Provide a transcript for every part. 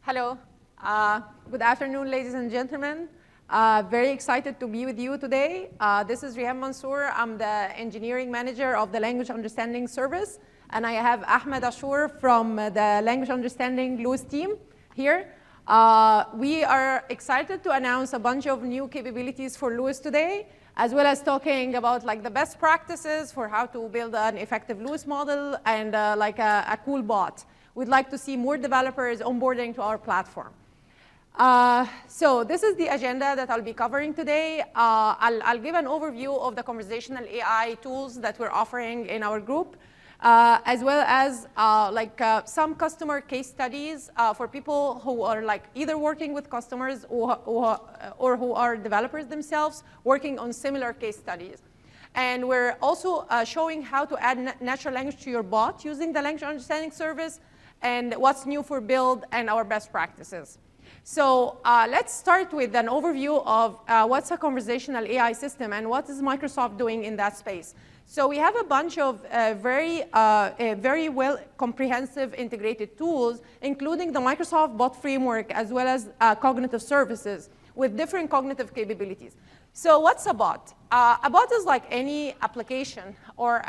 Hello. Good afternoon, ladies and gentlemen. Very excited to be with you today. This is Reham Mansour. I'm the engineering manager of the Language Understanding Service. And I have Ahmed Ashur from the Language Understanding Duis team here. We are excited to announce a bunch of new capabilities for Duis today, as well as talking about the best practices for how to build an effective Duis model and a cool bot. We'd like to see more developers onboarding to our platform. So this is the agenda that I'll be covering today. I'll give an overview of the conversational AI tools that we're offering in our group, as well as some customer case studies for people who are either working with customers or who are developers themselves working on similar case studies. And we're also showing how to add natural language to your bot using the language understanding service, and what's new for build and our best practices. So let's start with an overview of what's a conversational AI system and what is Microsoft doing in that space. So we have a bunch of very well comprehensive integrated tools, including the Microsoft Bot Framework, as well as cognitive services with different cognitive capabilities. So what's a bot? A bot is like any application, or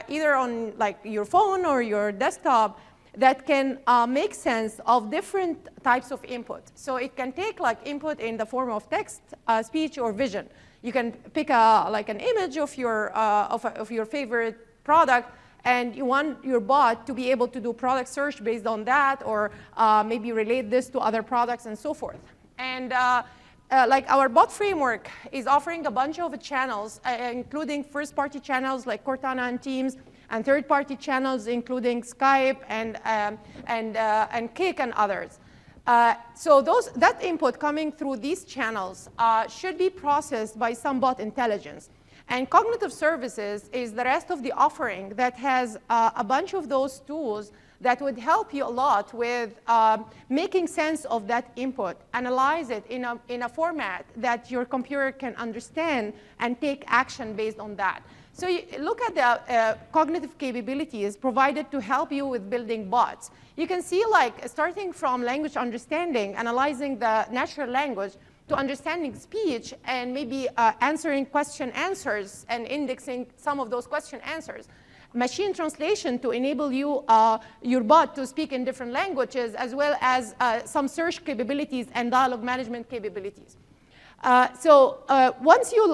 either on your phone or your desktop, that can make sense of different types of input. So it can take input in the form of text, speech, or vision. You can pick an image of your favorite product, and you want your bot to be able to do product search based on that, or maybe relate this to other products and so forth. And our bot framework is offering a bunch of channels, including first-party channels like Cortana and Teams, and third-party channels, including Skype and Kik and others. So that input coming through these channels should be processed by some bot intelligence. And cognitive services is the rest of the offering that has a bunch of those tools that would help you a lot with making sense of that input, analyze it in a format that your computer can understand, and take action based on that. So you look at the cognitive capabilities provided to help you with building bots. You can see starting from language understanding, analyzing the natural language, to understanding speech, and maybe answering question answers and indexing some of those question answers. Machine translation to enable your bot to speak in different languages, as well as some search capabilities and dialogue management capabilities. Once you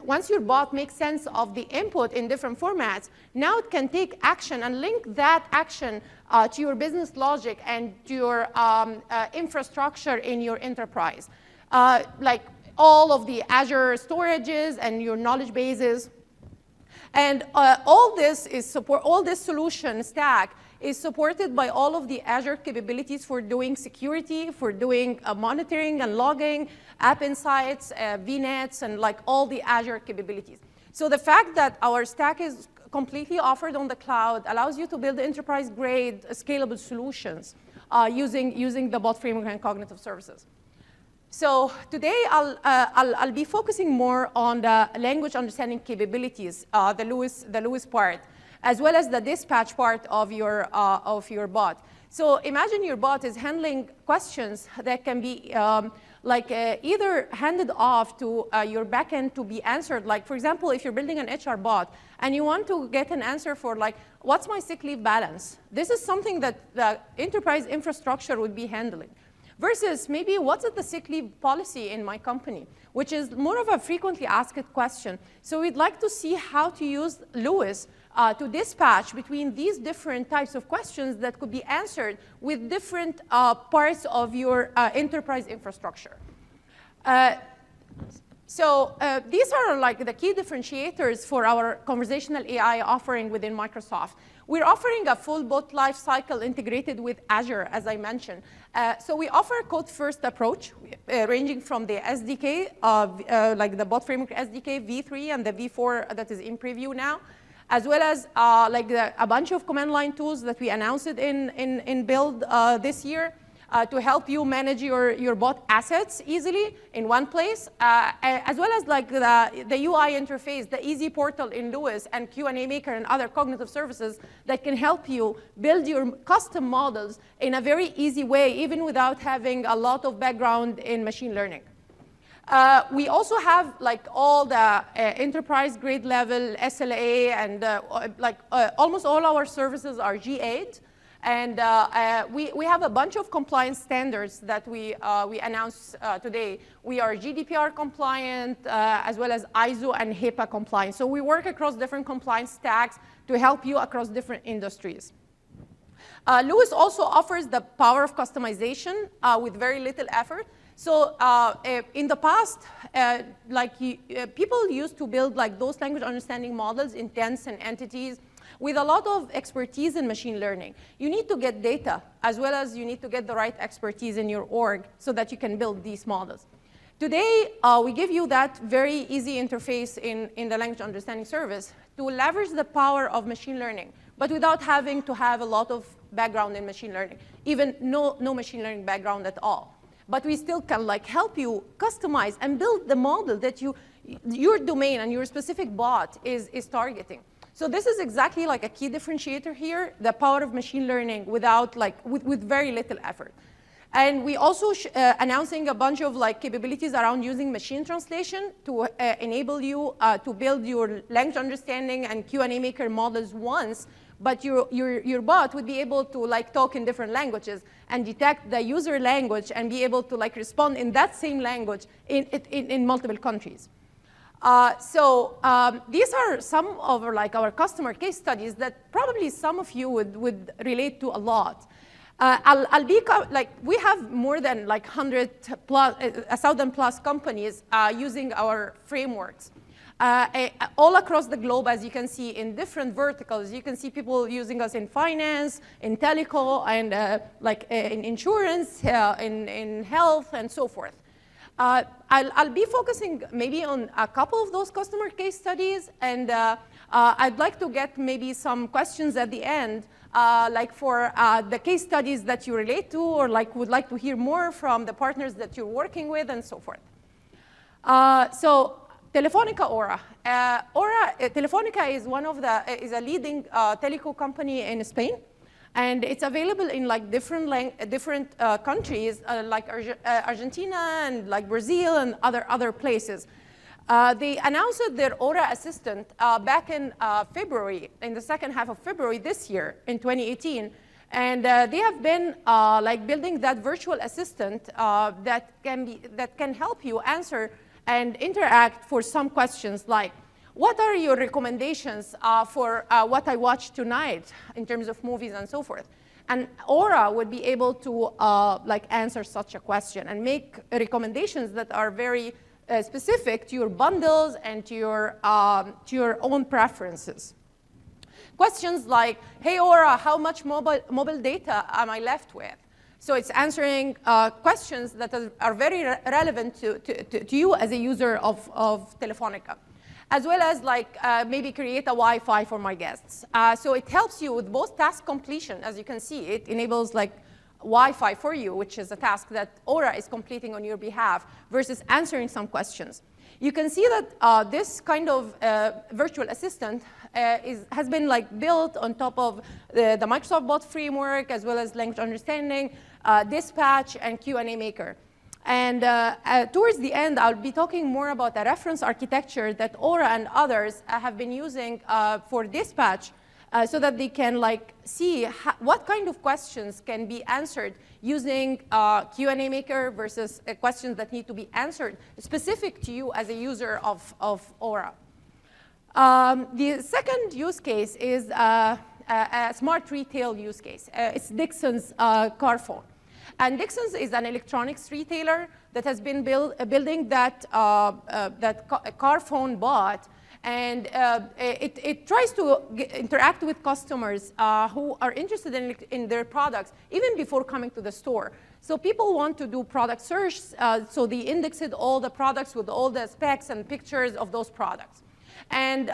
once your bot makes sense of the input in different formats, now it can take action and link that action to your business logic and to your infrastructure in your enterprise, like all of the Azure storages and your knowledge bases. And all this solution stack is supported by all of the Azure capabilities for doing security, for doing monitoring and logging, App Insights, VNets, and all the Azure capabilities. So the fact that our stack is completely offered on the cloud allows you to build enterprise-grade, scalable solutions using the bot framework and cognitive services. So today, I'll be focusing more on the language understanding capabilities, the Duis part, as well as the dispatch part of your bot. So imagine your bot is handling questions that can be either handed off to your backend to be answered. Like, for example, if you're building an HR bot and you want to get an answer for what's my sick leave balance? This is something that the enterprise infrastructure would be handling. Versus maybe what's the sick leave policy in my company, which is more of a frequently asked question. So we'd like to see how to use Duis to dispatch between these different types of questions that could be answered with different parts of your enterprise infrastructure. These are the key differentiators for our conversational AI offering within Microsoft. We're offering a full Boat Lifecycle integrated with Azure, as I mentioned. So we offer a code-first approach, ranging from the SDK, like the Bot Framework Sdk V3 and the V4 that is in preview now, as well as a bunch of command line tools that we announced in build this year, to help you manage your bot assets easily in one place, as well as like the UI interface, the easy portal in Duis and Q&A Maker and other cognitive services that can help you build your custom models in a very easy way, even without having a lot of background in machine learning. We also have like all the enterprise grade level SLA, and almost all our services are G8. And we have a bunch of compliance standards that we announced today. We are GDPR compliant, as well as ISO and HIPAA compliant. So we work across different compliance stacks to help you across different industries. Duis also offers the power of customization with very little effort. So in the past, people used to build like those language understanding models, intents and entities, with a lot of expertise in machine learning. You need to get data, as well as you need to get the right expertise in your org so that you can build these models. Today, we give you that very easy interface in the language understanding service to leverage the power of machine learning, but without having to have a lot of background in machine learning, even no machine learning background at all. But we still can like help you customize and build the model that your domain and your specific bot is targeting. So this is exactly like a key differentiator here, the power of machine learning without with very little effort. And we also announcing a bunch of like capabilities around using machine translation to enable you to build your language understanding and Q&A Maker models once, but your bot would be able to like talk in different languages and detect the user language and be able to like respond in that same language in multiple countries. These are some of our customer case studies that probably some of you would relate to a lot. We have more than like 1,000 plus companies using our frameworks. All across the globe, as you can see, in different verticals. You can see people using us in finance, in teleco, and in insurance, in health, and so forth. I'll be focusing maybe on a couple of those customer case studies, and I'd like to get maybe some questions at the end, for the case studies that you relate to, or would like to hear more from the partners that you're working with, and so forth. Telefonica Aura. Telefonica is a leading teleco company in Spain. And it's available in like different countries, like Argentina and like Brazil and other places. They announced their Aura Assistant back in February, in the second half of February this year, in 2018. And they have been building that virtual assistant that can help you answer and interact for some questions like, what are your recommendations for what I watched tonight in terms of movies and so forth? And Aura would be able to answer such a question and make recommendations that are very specific to your bundles and to your own preferences. Questions like, hey Aura, how much mobile data am I left with? So it's answering questions that are very relevant to you as a user of Telefonica, as well as maybe create a Wi-Fi for my guests. So it helps you with both task completion. As you can see, it enables Wi-Fi for you, which is a task that Aura is completing on your behalf, versus answering some questions. You can see that this kind of virtual assistant has been built on top of the Microsoft Bot Framework, as well as language understanding, dispatch, and Q&A Maker. And towards the end, I'll be talking more about a reference architecture that Aura and others have been using for dispatch, so that they can see what kind of questions can be answered using Q&A Maker versus questions that need to be answered specific to you as a user of Aura. The second use case is a smart retail use case. It's Dixon's Carphone. And Dixon's is an electronics retailer that has been building that Carphone bot. And it tries to interact with customers who are interested in their products, even before coming to the store. So people want to do product search, so they indexed all the products with all the specs and pictures of those products. And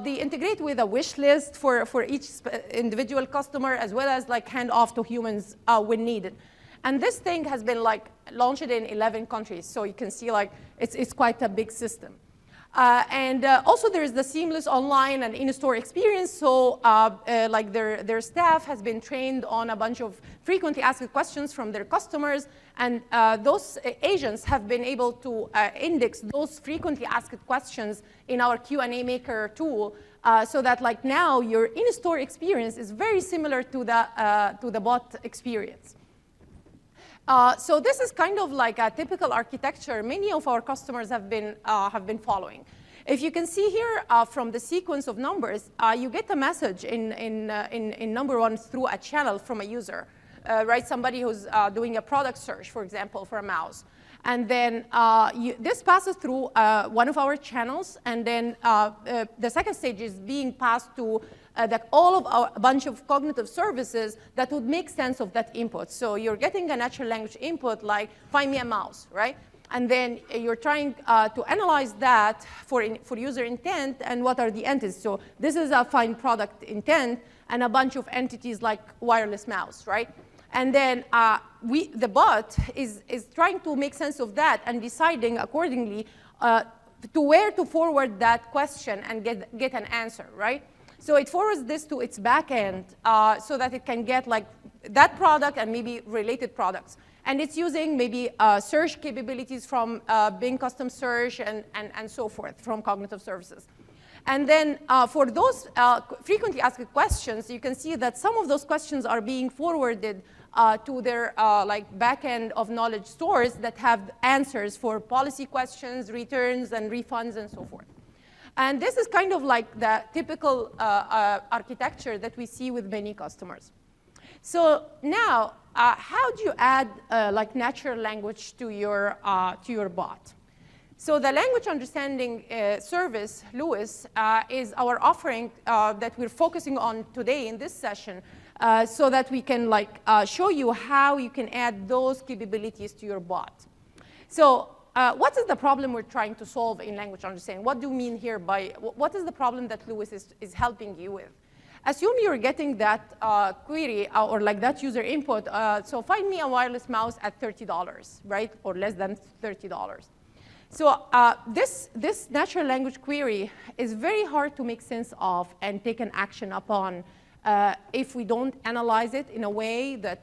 they integrate with a wish list for each individual customer, as well as hand off to humans when needed. And this thing has been like launched in 11 countries. So you can see like it's quite a big system. And also there is the seamless online and in-store experience. So like their staff has been trained on a bunch of frequently asked questions from their customers. And those agents have been able to index those frequently asked questions in our Q&A maker tool. So that like now your in-store experience is very similar to the bot experience. So this is kind of like a typical architecture many of our customers have been following. If you can see here from the sequence of numbers, you get a message in number one through a channel from a user, right? Somebody who's doing a product search, for example, for a mouse. And then this passes through one of our channels, and then the second stage is being passed to all of a bunch of cognitive services that would make sense of that input. So you're getting a natural language input like, find me a mouse, right? And then you're trying to analyze that for user intent and what are the entities. So this is a find product intent and a bunch of entities like wireless mouse, right? And then the bot is trying to make sense of that and deciding accordingly to where to forward that question and get an answer, right? So it forwards this to its backend so that it can get like that product and maybe related products. And it's using maybe search capabilities from Bing custom search and so forth from cognitive services. And then for those frequently asked questions, you can see that some of those questions are being forwarded to their like backend of knowledge stores that have answers for policy questions, returns, and refunds, and so forth. And this is kind of like the typical architecture that we see with many customers. So now, how do you add like natural language to your bot? So the language understanding service, Duis, is our offering that we're focusing on today in this session, so that we can like show you how you can add those capabilities to your bot. So what is the problem we're trying to solve in language understanding? What do we mean here by, what is the problem that Duis is helping you with? Assume you're getting that query or like that user input. So find me a wireless mouse at $30, right? Or less than $30. So this natural language query is very hard to make sense of and take an action upon if we don't analyze it in a way that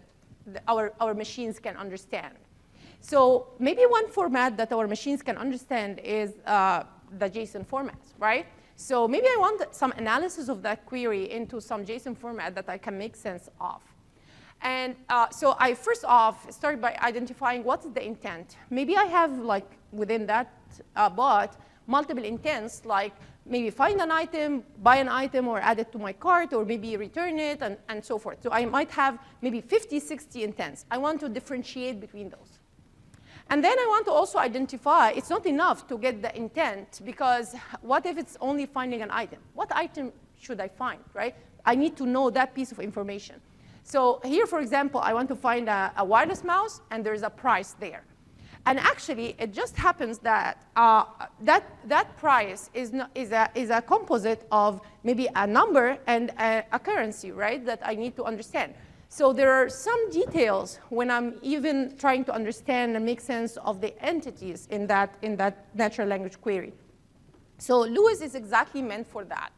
our machines can understand. So maybe one format that our machines can understand is the JSON format, right? So maybe I want some analysis of that query into some JSON format that I can make sense of. And so I first off start by identifying what's the intent. Maybe I have like within that bot multiple intents, like maybe find an item, buy an item, or add it to my cart, or maybe return it, and so forth. So I might have maybe 50, 60 intents. I want to differentiate between those. And then I want to also identify, it's not enough to get the intent, because what if it's only finding an item? What item should I find, right? I need to know that piece of information. So here, for example, I want to find a wireless mouse, and there's a price there. And actually, it just happens that that price is a composite of maybe a number and a currency, right, that I need to understand. So there are some details when I'm even trying to understand and make sense of the entities in that natural language query. So Duis is exactly meant for that.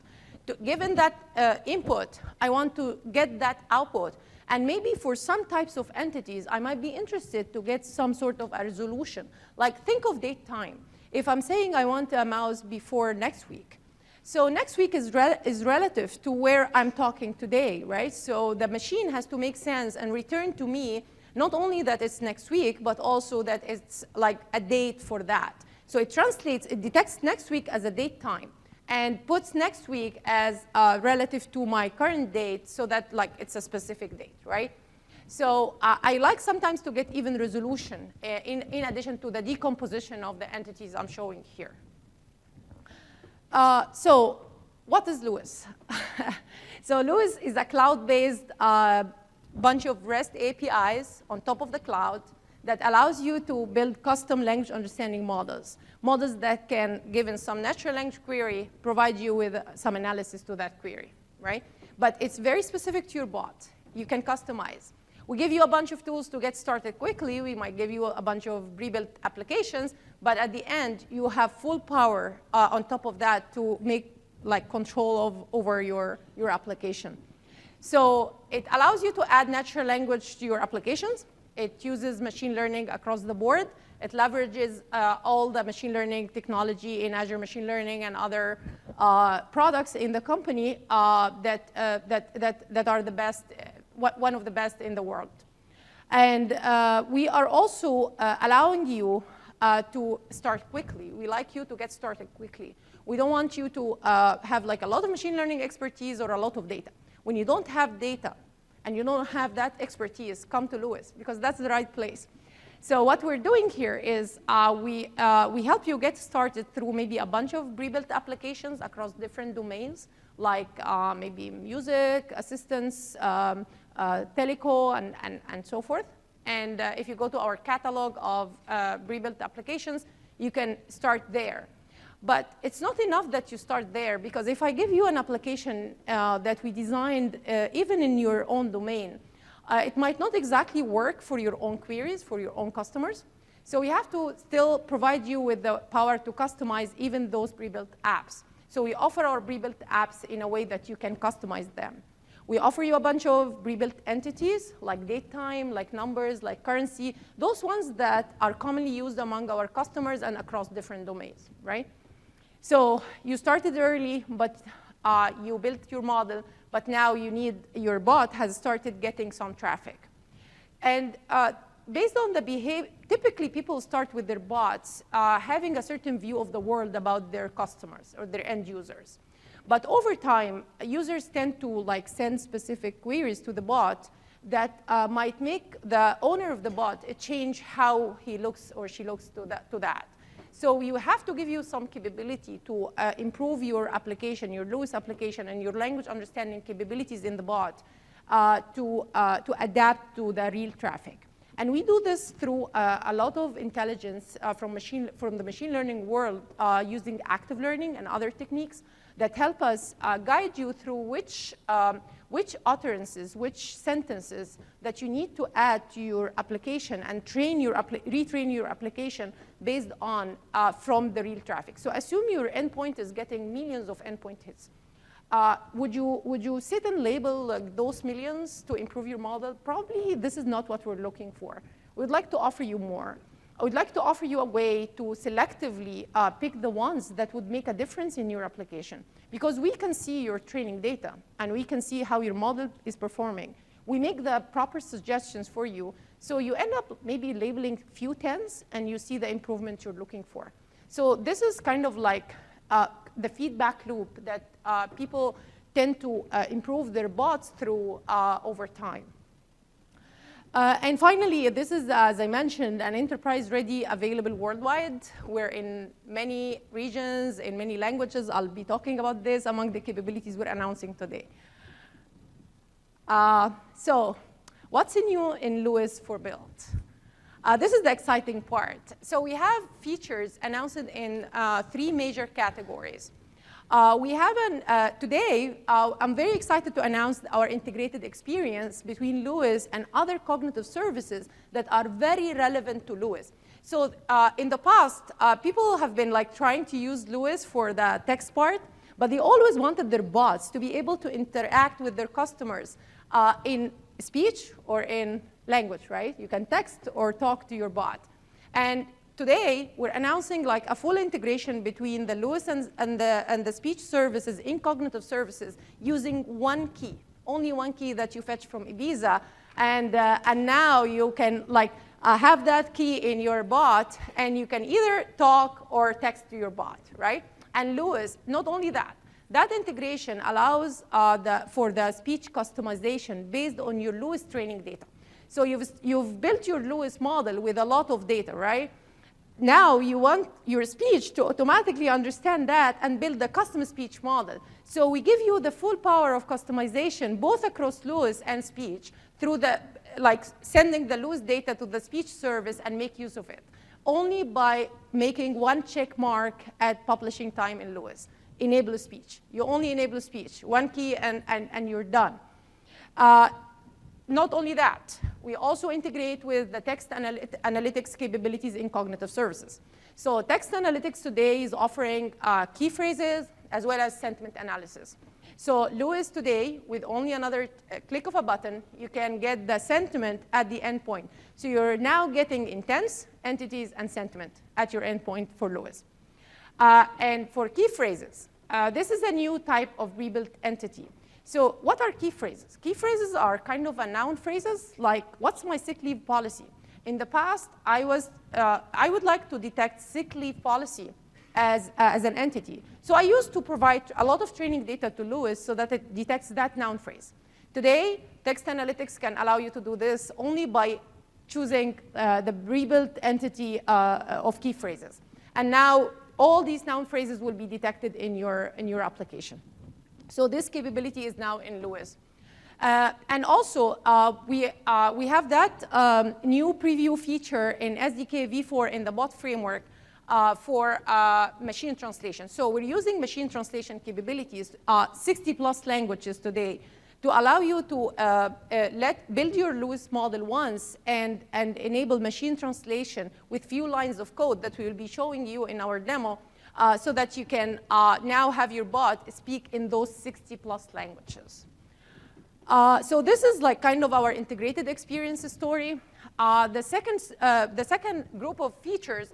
Given that input, I want to get that output. And maybe for some types of entities, I might be interested to get some sort of a resolution. Like think of date time. If I'm saying I want a mouse before next week, so next week is relative to where I'm talking today, right? So the machine has to make sense and return to me not only that it's next week, but also that it's like a date for that. So it translates, it detects next week as a date time and puts next week as relative to my current date so that like it's a specific date, right? So I like sometimes to get even resolution in addition to the decomposition of the entities I'm showing here. So what is Duis? So Duis is a cloud-based bunch of REST APIs on top of the cloud that allows you to build custom language understanding models that can, given some natural language query, provide you with some analysis to that query, right? But it's very specific to your bot. You can customize. We give you a bunch of tools to get started quickly. We might give you a bunch of pre-built applications, but at the end, you have full power on top of that to make control over your application. So it allows you to add natural language to your applications. It uses machine learning across the board. It leverages all the machine learning technology in Azure Machine Learning and other products in the company that are the best, one of the best in the world. And we are also allowing you to start quickly. We like you to get started quickly. We don't want you to have a lot of machine learning expertise or a lot of data. When you don't have data and you don't have that expertise, come to Duis, because that's the right place. So what we're doing here is we help you get started through maybe a bunch of pre-built applications across different domains, like maybe music, assistance, Teleco, and so forth. And if you go to our catalog of pre-built applications, you can start there. But it's not enough that you start there, because if I give you an application that we designed even in your own domain, it might not exactly work for your own queries, for your own customers. So we have to still provide you with the power to customize even those pre-built apps. So we offer our pre-built apps in a way that you can customize them. We offer you a bunch of pre-built entities, like date time, like numbers, like currency, those ones that are commonly used among our customers and across different domains, right? So you started early, but you built your model, but now your bot has started getting some traffic. And based on the behavior, typically people start with their bots having a certain view of the world about their customers or their end users. But over time, users tend to send specific queries to the bot that might make the owner of the bot change how he looks or she looks to that. So you have to give you some capability to improve your application, your Duis application, and your language understanding capabilities in the bot to adapt to the real traffic. And we do this through a lot of intelligence from the machine learning world using active learning and other techniques that help us guide you through which utterances, which sentences that you need to add to your application and retrain your application based on from the real traffic. So assume your endpoint is getting millions of endpoint hits. Would you sit and label those millions to improve your model? Probably this is not what we're looking for. We'd like to offer you more. I would like to offer you a way to selectively pick the ones that would make a difference in your application. Because we can see your training data, and we can see how your model is performing. We make the proper suggestions for you, so you end up maybe labeling few tens, and you see the improvement you're looking for. So this is kind of like the feedback loop that people tend to improve their bots through over time. And finally, this is, as I mentioned, an enterprise-ready, available worldwide. We're in many regions, in many languages. I'll be talking about this among the capabilities we're announcing today. So what's new in Duis for Build? This is the exciting part. So we have features announced in 3 major categories. We have today, I'm very excited to announce our integrated experience between Duis and other cognitive services that are very relevant to Duis. So in the past, people have been trying to use Duis for the text part, but they always wanted their bots to be able to interact with their customers in speech or in language, right? You can text or talk to your bot. And today, we're announcing a full integration between the Duis and the speech services in cognitive services using one key, only one key that you fetch from Ibiza. And now you can have that key in your bot, and you can either talk or text to your bot, right? And Duis, not only that, that integration allows for the speech customization based on your Duis training data. So you've built your Duis model with a lot of data, right? Now you want your speech to automatically understand that and build a custom speech model. So we give you the full power of customization, both across Duis and speech, through the sending the Duis data to the speech service and make use of it, only by making one check mark at publishing time in Duis. Enable speech. You only enable speech. One key and you're done. Not only that, we also integrate with the text analytics capabilities in cognitive services. So text analytics today is offering key phrases as well as sentiment analysis. So Duis today, with only another click of a button, you can get the sentiment at the endpoint. So you're now getting intents, entities, and sentiment at your endpoint for Duis. And for key phrases, this is a new type of rebuilt entity. So what are key phrases? Key phrases are kind of a noun phrases, like, what's my sick leave policy? In the past, I would like to detect sick leave policy as an entity. So I used to provide a lot of training data to Duis so that it detects that noun phrase. Today, text analytics can allow you to do this only by choosing the rebuilt entity of key phrases. And now, all these noun phrases will be detected in your application. So this capability is now in Duis. And also, we have that new preview feature in Sdk V3 in the Bot Framework for machine translation. So we're using machine translation capabilities, 60+ languages today, to allow you to build your Duis model once and enable machine translation with few lines of code that we will be showing you in our demo, so that you can now have your bot speak in those 60+ languages. So this is like kind of our integrated experience story. The second group of features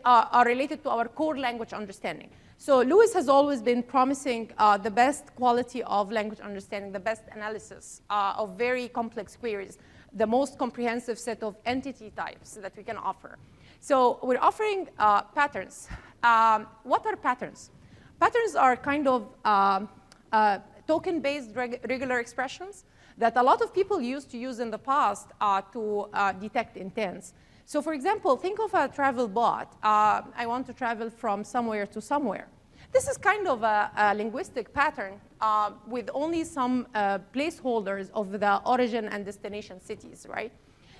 are related to our core language understanding. So Duis has always been promising the best quality of language understanding, the best analysis of very complex queries, the most comprehensive set of entity types that we can offer. So we're offering patterns. What are patterns? Patterns are kind of token-based regular expressions that a lot of people used to use in the past to detect intents. So for example, think of a travel bot. I want to travel from somewhere to somewhere. This is kind of a linguistic pattern with only some placeholders of the origin and destination cities, right?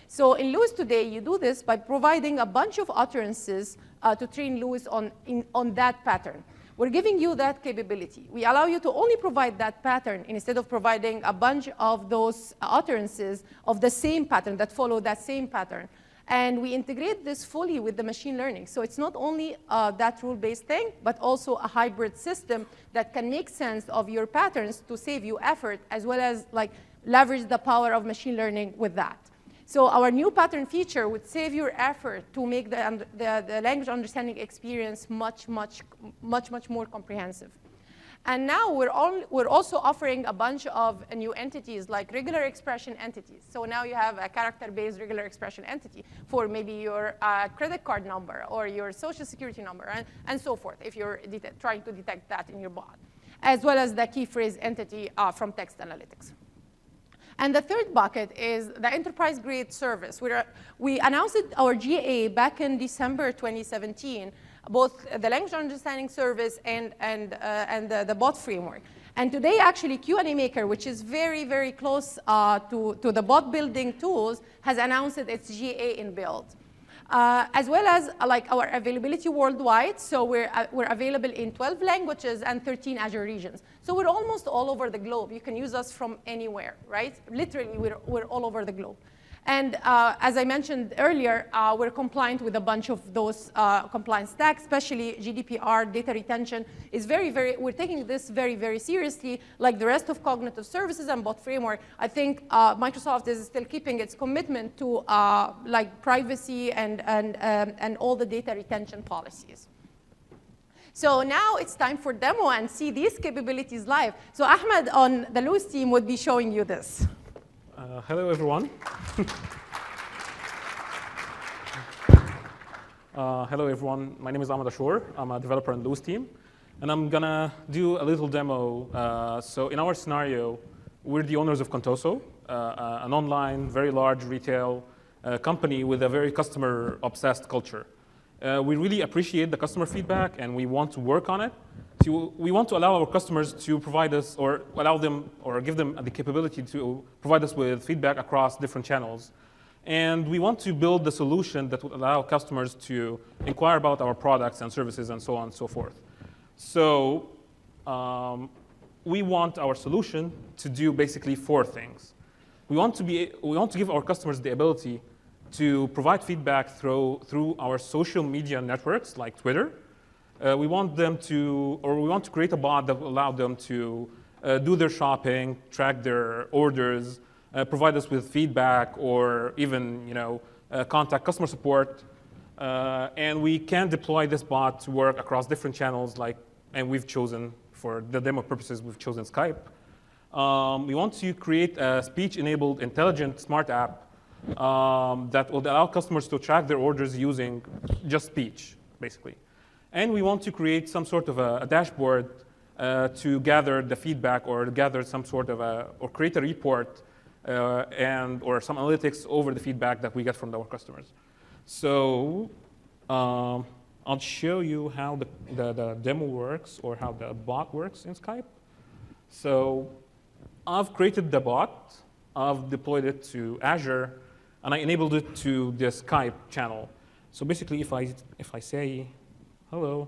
So in Duis today, you do this by providing a bunch of utterances to train Duis on that pattern. We're giving you that capability. We allow you to only provide that pattern instead of providing a bunch of those utterances of the same pattern that follow that same pattern. And we integrate this fully with the machine learning. So it's not only that rule-based thing, but also a hybrid system that can make sense of your patterns to save you effort, as well as like leverage the power of machine learning with that. So our new pattern feature would save your effort to make the language understanding experience much more comprehensive. And now we're also offering a bunch of new entities like regular expression entities. So now you have a character-based regular expression entity for maybe your credit card number or your social security number and so forth, if you're trying to detect that in your bot, as well as the key phrase entity from text analytics. And the third bucket is the enterprise-grade service. We announced our GA back in December 2017, both the language understanding service and the bot framework. And today, actually, Q&A Maker, which is very close to the bot building tools, has announced its GA in build. As well as like our availability worldwide. So we're available in 12 languages and 13 Azure regions. So we're almost all over the globe. You can use us from anywhere, right? Literally, we're all over the globe. And as I mentioned earlier, we're compliant with a bunch of those compliance stacks, especially GDPR, data retention is we're taking this very seriously, like the rest of cognitive services and bot framework. I think Microsoft is still keeping its commitment to like privacy and all the data retention policies. So now it's time for demo and see these capabilities live. So Ahmed on the Duis team would be showing you this. Hello, everyone. Hello, everyone. My name is Ahmed Ashur. I'm a developer on the Duis team. And I'm going to do a little demo. So in our scenario, we're the owners of Contoso, an online, very large retail company with a very customer-obsessed culture. We really appreciate the customer feedback, and we want to work on it. So we want to allow our customers to provide us, or allow them, or give them the capability to provide us with feedback across different channels. And we want to build the solution that would allow customers to inquire about our products and services and so on and so forth. So we want our solution to do basically 4 things. we want to give our customers the ability to provide feedback through our social media networks like Twitter. We want to create a bot that will allow them to do their shopping, track their orders, provide us with feedback, or even contact customer support. And we can deploy this bot to work across different channels, and we've chosen, for the demo purposes, we've chosen Skype. We want to create a speech-enabled intelligent smart app that will allow customers to track their orders using just speech, basically. And we want to create some sort of a dashboard to gather the feedback, or gather some sort of or create a report or some analytics over the feedback that we get from our customers. So I'll show you how the demo works, or how the bot works in Skype. So I've created the bot, I've deployed it to Azure, and I enabled it to the Skype channel. So basically, if I say, hello,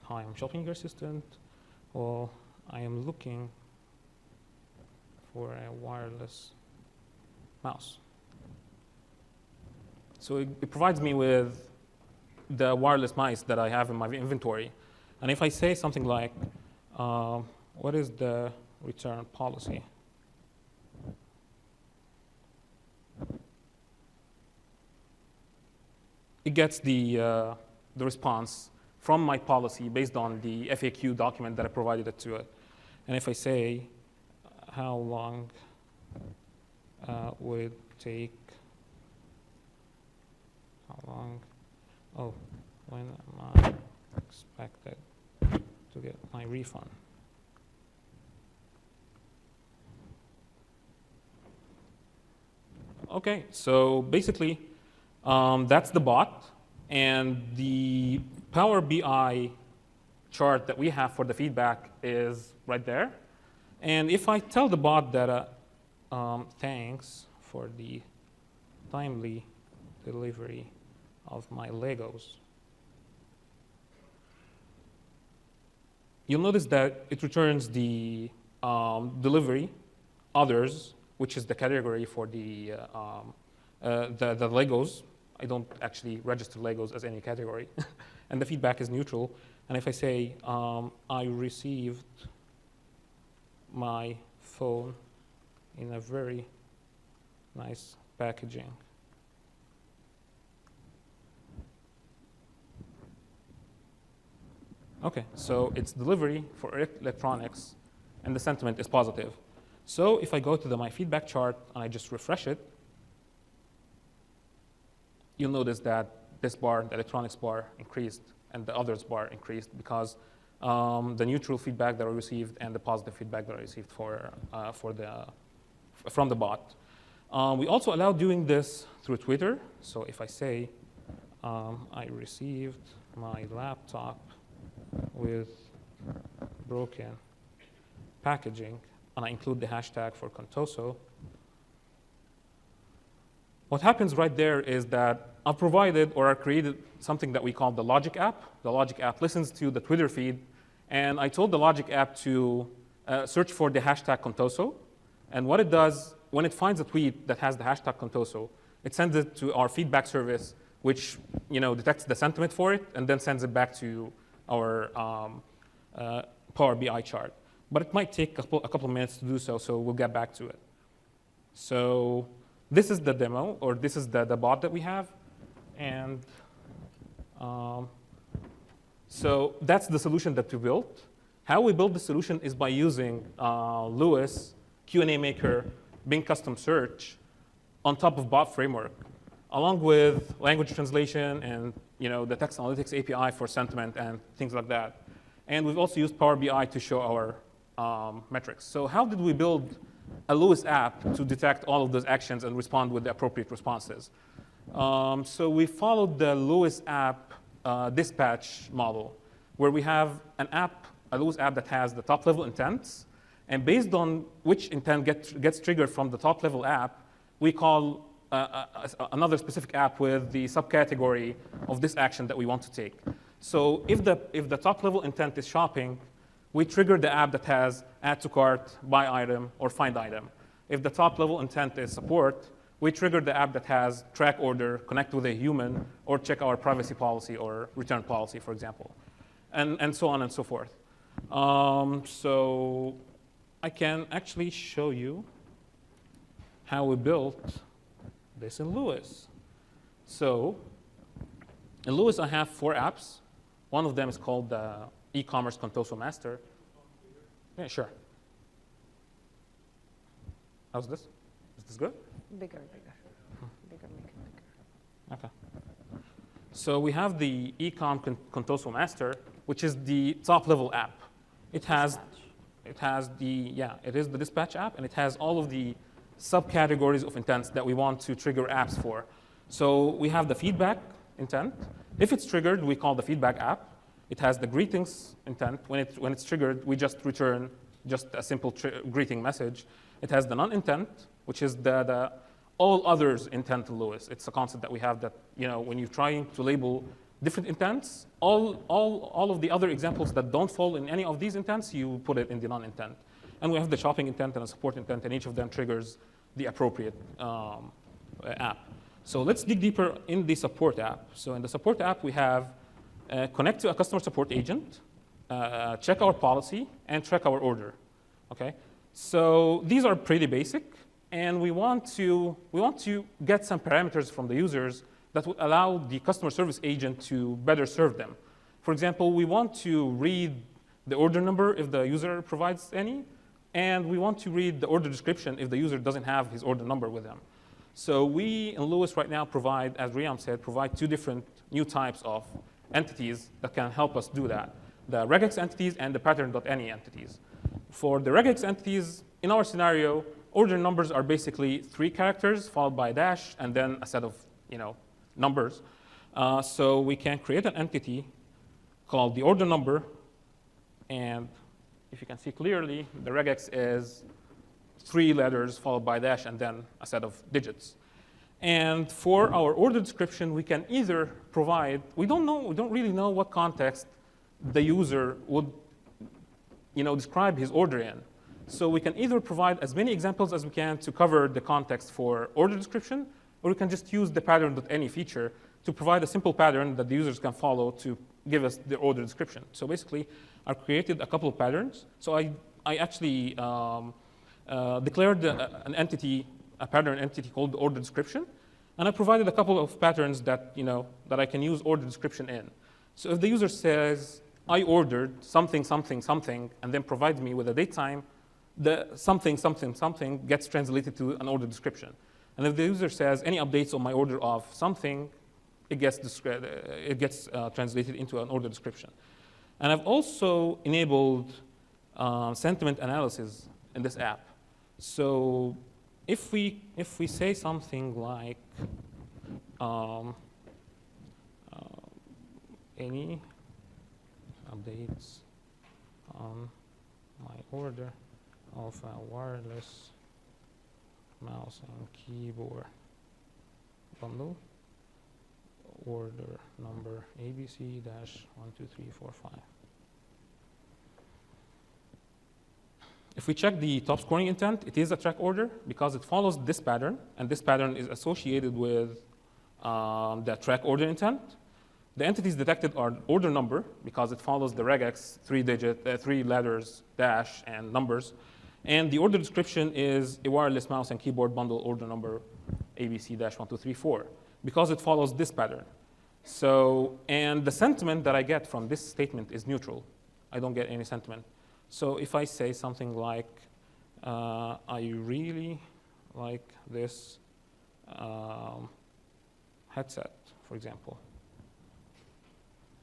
hi, I'm shopping your assistant. Well, I am looking for a wireless mouse. So it provides me with the wireless mice that I have in my inventory. And if I say something like, what is the return policy? It gets the response from my policy based on the FAQ document that I provided it to it. And if I say, how long would it take, when am I expected to get my refund? Okay, so basically, that's the bot, and the Power BI chart that we have for the feedback is right there. And if I tell the bot that, thanks for the timely delivery of my Legos, you'll notice that it returns the delivery, others, which is the category for the Legos. I don't actually register Legos as any category. And the feedback is neutral. And if I say, I received my phone in a very nice packaging, okay, so it's delivery for electronics, and the sentiment is positive. So if I go to my feedback chart and I just refresh it, you'll notice that this bar, the electronics bar, increased, and the others bar increased, because the neutral feedback that I received and the positive feedback that I received from the bot. We also allow doing this through Twitter. So if I say, I received my laptop with broken packaging, and I include the hashtag for contoso, what happens right there is that I've provided, or I created something that we call the logic app. The logic app listens to the Twitter feed, and I told the logic app to search for the hashtag contoso. And what it does, when it finds a tweet that has the hashtag contoso, it sends it to our feedback service, which detects the sentiment for it, and then sends it back to our Power BI chart. But it might take a couple of minutes to do so, so we'll get back to it. So this is the demo, or this is the bot that we have. And so that's the solution that we built. How we built the solution is by using Lewis, Q&A Maker, Bing Custom Search on top of Bot Framework, along with language translation and the text analytics API for sentiment and things like that. And we've also used Power BI to show our metrics. So how did we build a Lewis app to detect all of those actions and respond with the appropriate responses? So we followed the Lewis app dispatch model, where we have a Lewis app that has the top-level intents. And based on which intent gets triggered from the top-level app, we call another specific app with the subcategory of this action that we want to take. So if the top-level intent is shopping, we trigger the app that has add to cart, buy item, or find item. If the top level intent is support, we trigger the app that has track order, connect with a human, or check our privacy policy or return policy, for example, and so on and so forth. So I can actually show you how we built this in Duis. So in Duis, I have 4 apps. One of them is called the e-commerce Contoso Master. Yeah, sure. How's this? Is this good? Bigger. Bigger, make it bigger. Okay. So we have the e-com Contoso Master, which is the top level app. It is the dispatch app, and it has all of the subcategories of intents that we want to trigger apps for. So we have the feedback intent. If it's triggered, we call the feedback app. It has the greetings intent. When it's triggered, we just return just a simple greeting message. It has the non-intent, which is the all others intent in Duis. It's a concept that we have that, when you're trying to label different intents, all of the other examples that don't fall in any of these intents, you put it in the non-intent. And we have the shopping intent and a support intent, and each of them triggers the appropriate app. So let's dig deeper in the support app. So in the support app, we have connect to a customer support agent, check our policy, and track our order. Okay? So these are pretty basic, and we want to get some parameters from the users that will allow the customer service agent to better serve them. For example, we want to read the order number if the user provides any, and we want to read the order description if the user doesn't have his order number with him. So we in Duis right now provide, as Reham said, 2 different new types of entities that can help us do that. The regex entities and the pattern.any entities. For the regex entities, in our scenario, order numbers are basically 3 characters followed by a dash and then a set of numbers. So we can create an entity called the order number, and if you can see clearly, the regex is 3 letters followed by a dash and then a set of digits. And for our order description, we can either provide, we don't really know what context the user would describe his order in. So we can either provide as many examples as we can to cover the context for order description, or we can just use the pattern.any feature to provide a simple pattern that the users can follow to give us the order description. So basically, I created a couple of patterns. So I actually declared an entity, a pattern entity called the order description, and I provided a couple of patterns that that I can use order description in. So if the user says, I ordered something, something, something, and then provides me with a date time, the something, something, something gets translated to an order description. And if the user says any updates on my order of something, it gets translated into an order description. And I've also enabled sentiment analysis in this app. So if we say something like any updates on my order of a wireless mouse and keyboard bundle, order number ABC-12345. If we check the top scoring intent, it is a track order because it follows this pattern, and this pattern is associated with the track order intent. The entities detected are order number because it follows the regex 3 letters, dash, and numbers. And the order description is a wireless mouse and keyboard bundle order number ABC-1234 because it follows this pattern. So, and the sentiment that I get from this statement is neutral. I don't get any sentiment. So if I say something like, I really like this headset, for example.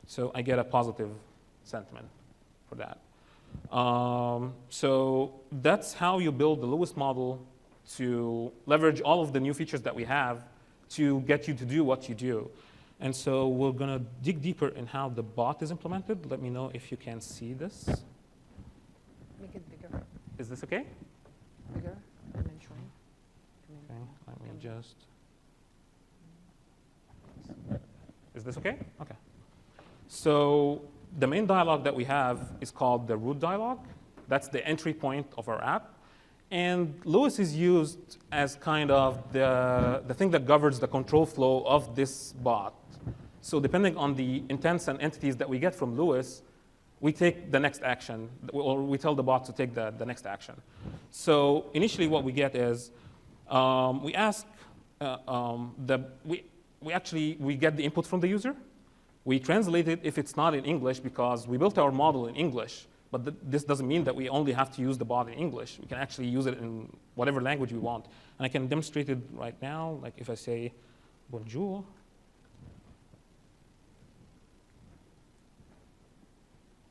So I get a positive sentiment for that. So that's how you build the Duis model to leverage all of the new features that we have to get you to do what you do. And so we're going to dig deeper in how the bot is implemented. Let me know if you can see this. Make it bigger. Is this OK? Bigger. And then shrink. Okay, let me just. Is this OK? OK. So the main dialog that we have is called the root dialog. That's the entry point of our app. And Lewis is used as kind of the thing that governs the control flow of this bot. So depending on the intents and entities that we get from Lewis, we take the next action, or we tell the bot to take the next action. So initially what we get is we ask, we get the input from the user. We translate it if it's not in English, because we built our model in English. But this doesn't mean that we only have to use the bot in English. We can actually use it in whatever language we want. And I can demonstrate it right now. Like if I say Bonjour,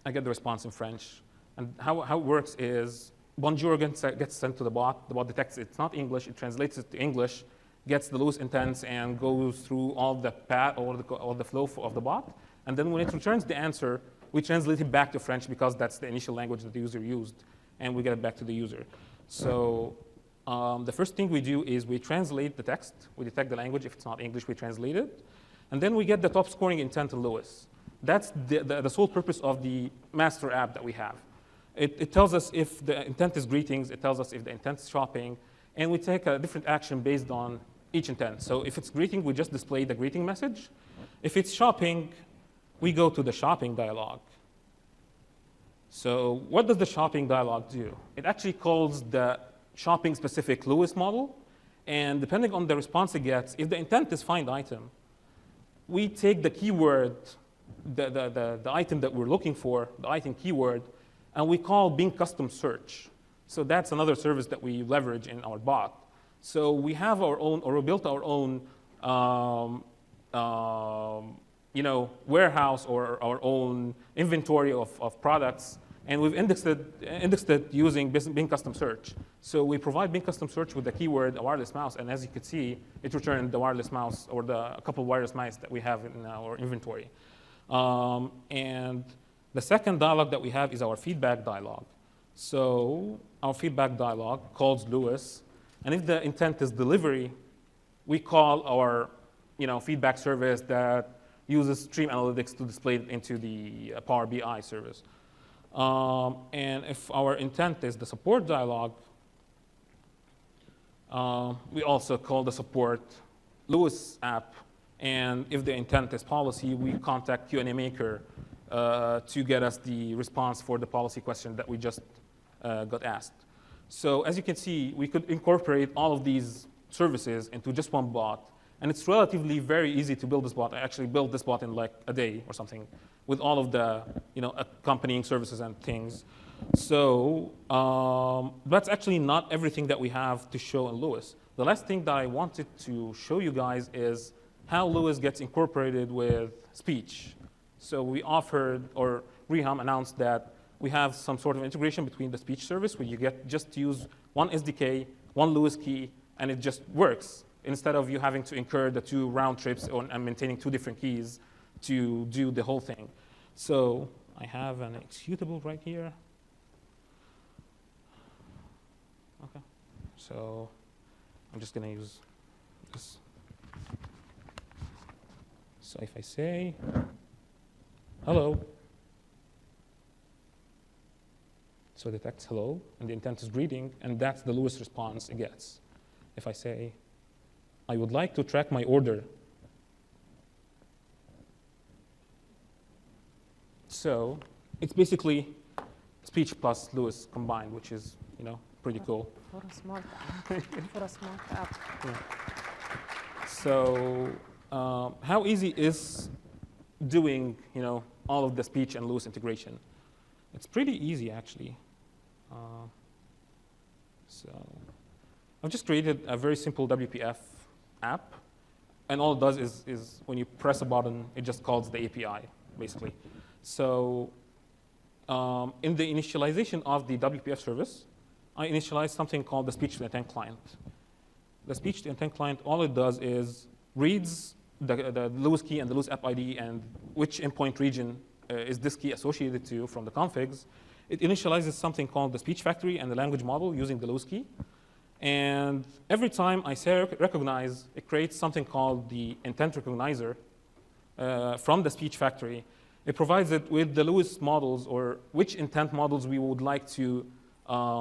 I get the response in French. And how it works is Bonjour gets sent to the bot. The bot detects it's not English. It translates it to English, gets the Lewis intents, and goes through all the path or the flow of the bot. And then when it returns the answer, we translate it back to French, because that's the initial language that the user used, and we get it back to the user. So the first thing we do is we translate the text. We detect the language. If it's not English, we translate it. And then we get the top scoring intent in Lewis. That's the sole purpose of the master app that we have. It tells us if the intent is greetings. It tells us if the intent is shopping. And we take a different action based on each intent. So if it's greeting, we just display the greeting message. If it's shopping, we go to the shopping dialog. So what does the shopping dialog do? It actually calls the shopping-specific Lewis model. And depending on the response it gets, if the intent is find item, we take the keyword, the item that we're looking for, the item keyword, and we call Bing custom search. So that's another service that we leverage in our bot. So we have our own, or we built our own warehouse or our own inventory of products, and we've indexed it using Bing Custom Search. So we provide Bing Custom Search with the keyword a wireless mouse, and as you can see, it returned the wireless mouse, or a couple of wireless mice that we have in our inventory. And the second dialog that we have is our feedback dialog. So our feedback dialog calls Lewis, and if the intent is delivery, we call our feedback service that uses Stream Analytics to display it into the Power BI service. And if our intent is the support dialog, we also call the support Lewis app. And if the intent is policy, we contact Q&A maker to get us the response for the policy question that we just got asked. So as you can see, we could incorporate all of these services into just one bot. And it's relatively very easy to build this bot. I actually built this bot in like a day or something with all of the accompanying services and things. So that's actually not everything that we have to show in Lewis. The last thing that I wanted to show you guys is how Lewis gets incorporated with speech. So we offered, or Reham announced that we have some sort of integration between the speech service where you get just to use one SDK, one Lewis key, and it just works, instead of you having to incur the 2 round trips and maintaining 2 different keys to do the whole thing. So I have an executable right here. Okay, so I'm just gonna use this. So if I say, hello, so it detects hello, and the intent is greeting, and that's the Lewis response it gets. If I say, I would like to track my order. So it's basically speech plus Lewis combined, which is pretty cool. For a smart app. For a smart app. Yeah. So how easy is doing all of the speech and Lewis integration? It's pretty easy actually. So I've just created a very simple WPF app, and all it does is when you press a button, it just calls the API, basically. So in the initialization of the WPF service, I initialized something called the speech to intent client. The speech to intent client, all it does is reads the Lewis key and the Lewis app ID and which endpoint region is this key associated to from the configs. It initializes something called the speech factory and the language model using the Lewis key. And every time I say recognize, it creates something called the intent recognizer from the speech factory. It provides it with the Lewis models, or which intent models we would like to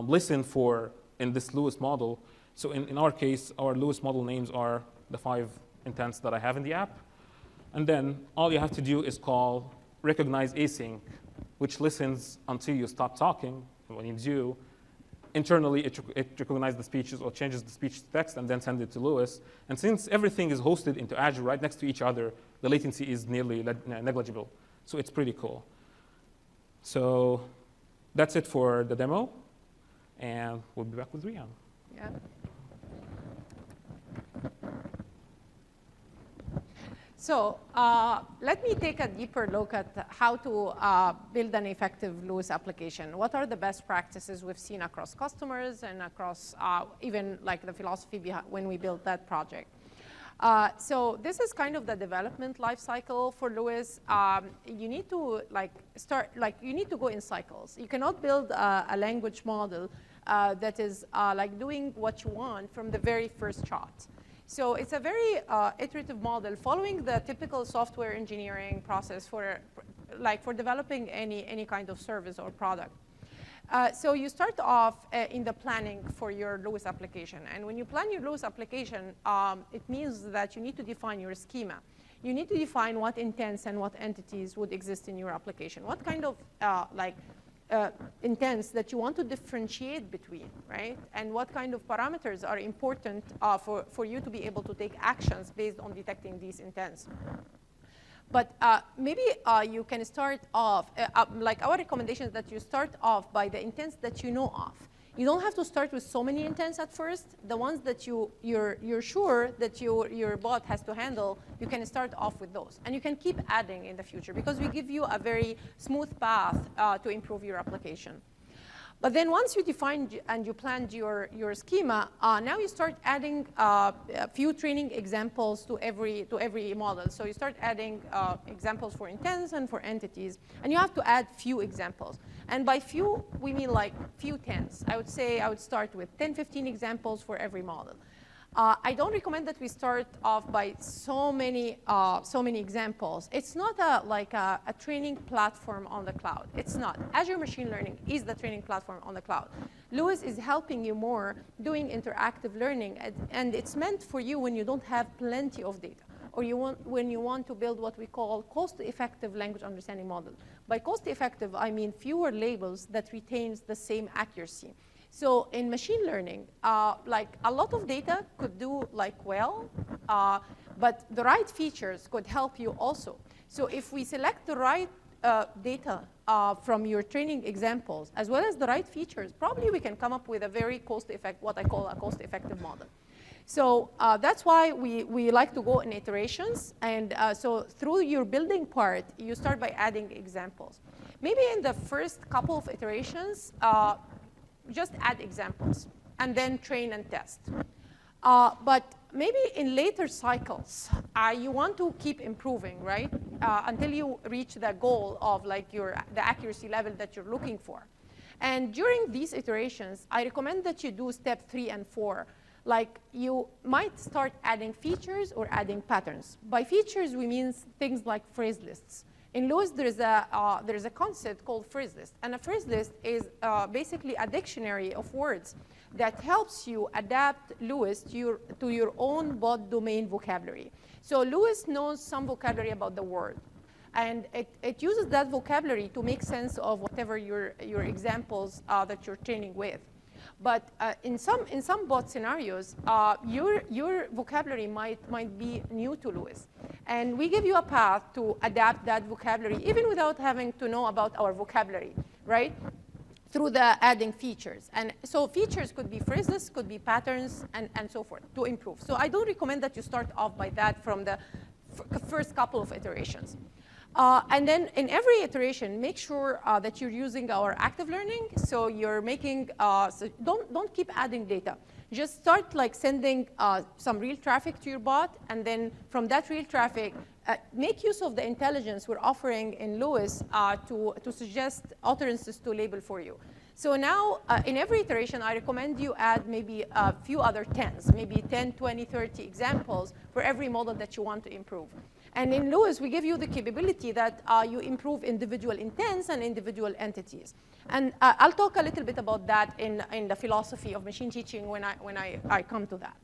listen for in this Lewis model. So in our case, our Lewis model names are the 5 intents that I have in the app. And then all you have to do is call recognize async, which listens until you stop talking. And when you do, internally it recognizes the speeches or changes the speech to text and then send it to Lewis. And since everything is hosted into Azure right next to each other, the latency is nearly negligible. So it's pretty cool. So that's it for the demo. And we'll be back with Reham. Yeah. So let me take a deeper look at how to build an effective Lewis application. What are the best practices we've seen across customers and across even like the philosophy behind when we built that project? So this is kind of the development life cycle for Lewis. You need to you need to go in cycles. You cannot build a language model that is like doing what you want from the very first shot. So it's a very iterative model following the typical software engineering process for developing any kind of service or product. So you start off in the planning for your Lewis application. And when you plan your Lewis application, it means that you need to define your schema. You need to define what intents and what entities would exist in your application. What kind of intents that you want to differentiate between, right? And what kind of parameters are important for you to be able to take actions based on detecting these intents. But maybe you can start off, like our recommendation is that you start off by the intents that you know of. You don't have to start with so many intents at first. The ones that you're sure that your bot has to handle, you can start off with those. And you can keep adding in the future because we give you a very smooth path to improve your application. But then once you defined and you planned your schema, now you start adding a few training examples to every model. So you start adding examples for intents and for entities. And you have to add few examples. And by few, we mean like few tens. I would say I would start with 10, 15 examples for every model. I don't recommend that we start off by so many examples. It's not like a training platform on the cloud. It's not. Azure Machine Learning is the training platform on the cloud. Lewis is helping you more doing interactive learning, and it's meant for you when you don't have plenty of data, or when you want to build what we call cost-effective language understanding model. By cost-effective, I mean fewer labels that retains the same accuracy. So in machine learning, like a lot of data could do like well, but the right features could help you also. So if we select the right data from your training examples, as well as the right features, probably we can come up with a very what I call a cost-effective model. So that's why we like to go in iterations. And so through your building part, you start by adding examples. Maybe in the first couple of iterations, just add examples and then train and test. But maybe in later cycles, you want to keep improving, right? Until you reach the goal of like the accuracy level that you're looking for. And during these iterations, I recommend that you do step 3 and 4. Like you might start adding features or adding patterns. By features, we mean things like phrase lists. In Lewis, there is a concept called phrase list. And a phrase list is basically a dictionary of words that helps you adapt Lewis to your own bot domain vocabulary. So Lewis knows some vocabulary about the word. And it uses that vocabulary to make sense of whatever your examples that you're training with. But in some bot scenarios, your vocabulary might be new to Lewis. And we give you a path to adapt that vocabulary, even without having to know about our vocabulary, right? Through the adding features. And so features could be phrases, could be patterns, and so forth to improve. So I don't recommend that you start off by that from the first couple of iterations. And then in every iteration, make sure that you're using our active learning. So you're making, so don't keep adding data. Just start like sending some real traffic to your bot. And then from that real traffic, make use of the intelligence we're offering in Lewis to suggest utterances to label for you. So now in every iteration, I recommend you add maybe a few other tens, maybe 10, 20, 30 examples for every model that you want to improve. And in Lewis, we give you the capability that you improve individual intents and individual entities. And I'll talk a little bit about that in the philosophy of machine teaching when I come to that.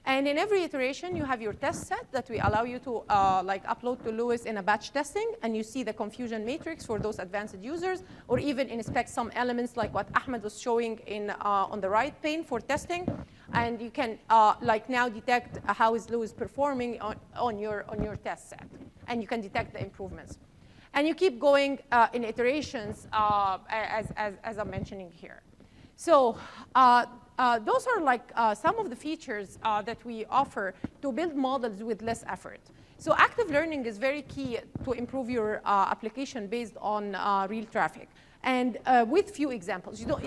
And in every iteration, you have your test set that we allow you to like upload to Lewis in a batch testing, and you see the confusion matrix for those advanced users, or even inspect some elements like what Ahmed was showing on the right pane for testing. And you can like now detect how is Lewis performing on your test set, and you can detect the improvements. And you keep going in iterations as I'm mentioning here. So those are like some of the features that we offer to build models with less effort. So active learning is very key to improve your application based on real traffic. And with few examples. You don't,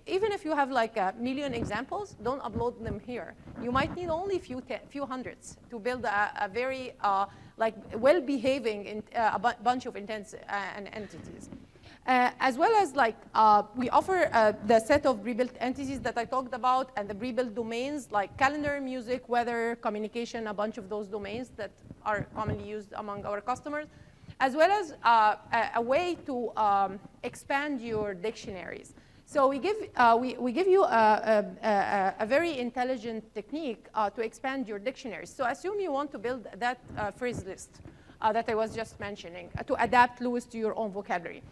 even if you have like a million examples, don't upload them here. You might need only few hundreds to build a very like well-behaving bunch of intents and entities. As well as like we offer the set of pre-built entities that I talked about, and the pre-built domains like calendar, music, weather, communication, a bunch of those domains that are commonly used among our customers, as well as a way to expand your dictionaries. So we give you a very intelligent technique to expand your dictionaries. So assume you want to build that phrase list that I was just mentioning to adapt Lewis to your own vocabulary.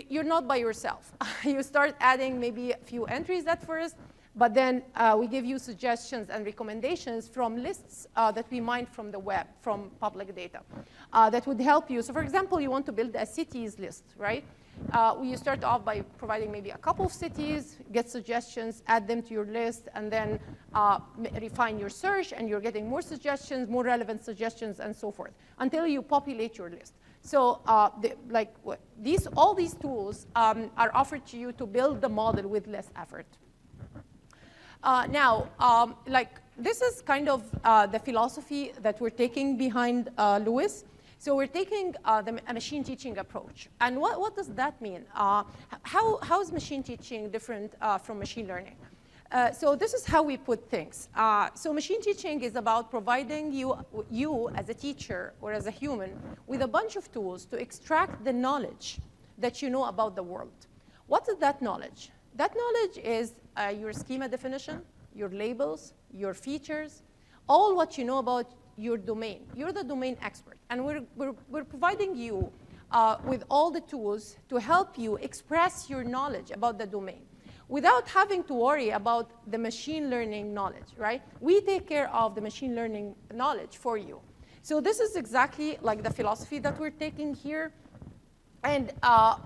You're not by yourself. You start adding maybe a few entries at first, but then we give you suggestions and recommendations from lists that we mine from the web, from public data, that would help you. So for example, you want to build a cities list, right? You start off by providing maybe a couple of cities, get suggestions, add them to your list, and then refine your search, and you're getting more suggestions, more relevant suggestions, and so forth, until you populate your list. So all these tools are offered to you to build the model with less effort. Now, this is kind of the philosophy that we're taking behind Lewis. So we're taking a machine teaching approach. And what does that mean? How is machine teaching different from machine learning? So this is how we put things. So machine teaching is about providing you as a teacher or as a human with a bunch of tools to extract the knowledge that you know about the world. What is that knowledge? That knowledge is your schema definition, your labels, your features, all what you know about your domain. You're the domain expert. And we're providing you with all the tools to help you express your knowledge about the domain without having to worry about the machine learning knowledge, right? We take care of the machine learning knowledge for you. So this is exactly like the philosophy that we're taking here. And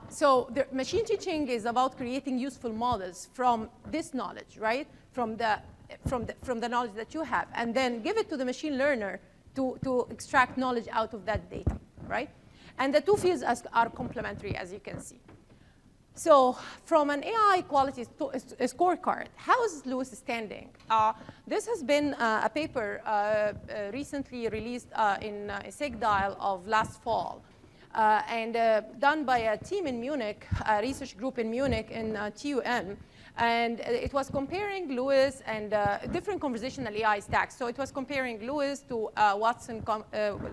so the machine teaching is about creating useful models from this knowledge, right? From the knowledge that you have, and then give it to the machine learner to extract knowledge out of that data, right? And the two fields are complementary, as you can see. So from an AI quality scorecard, how is Lewis standing? This has been a paper recently released in SIGDIAL of last fall, and done by a team in Munich, a research group in Munich in TUM. And it was comparing Lewis and different conversational AI stacks. So it was comparing Lewis to Watson,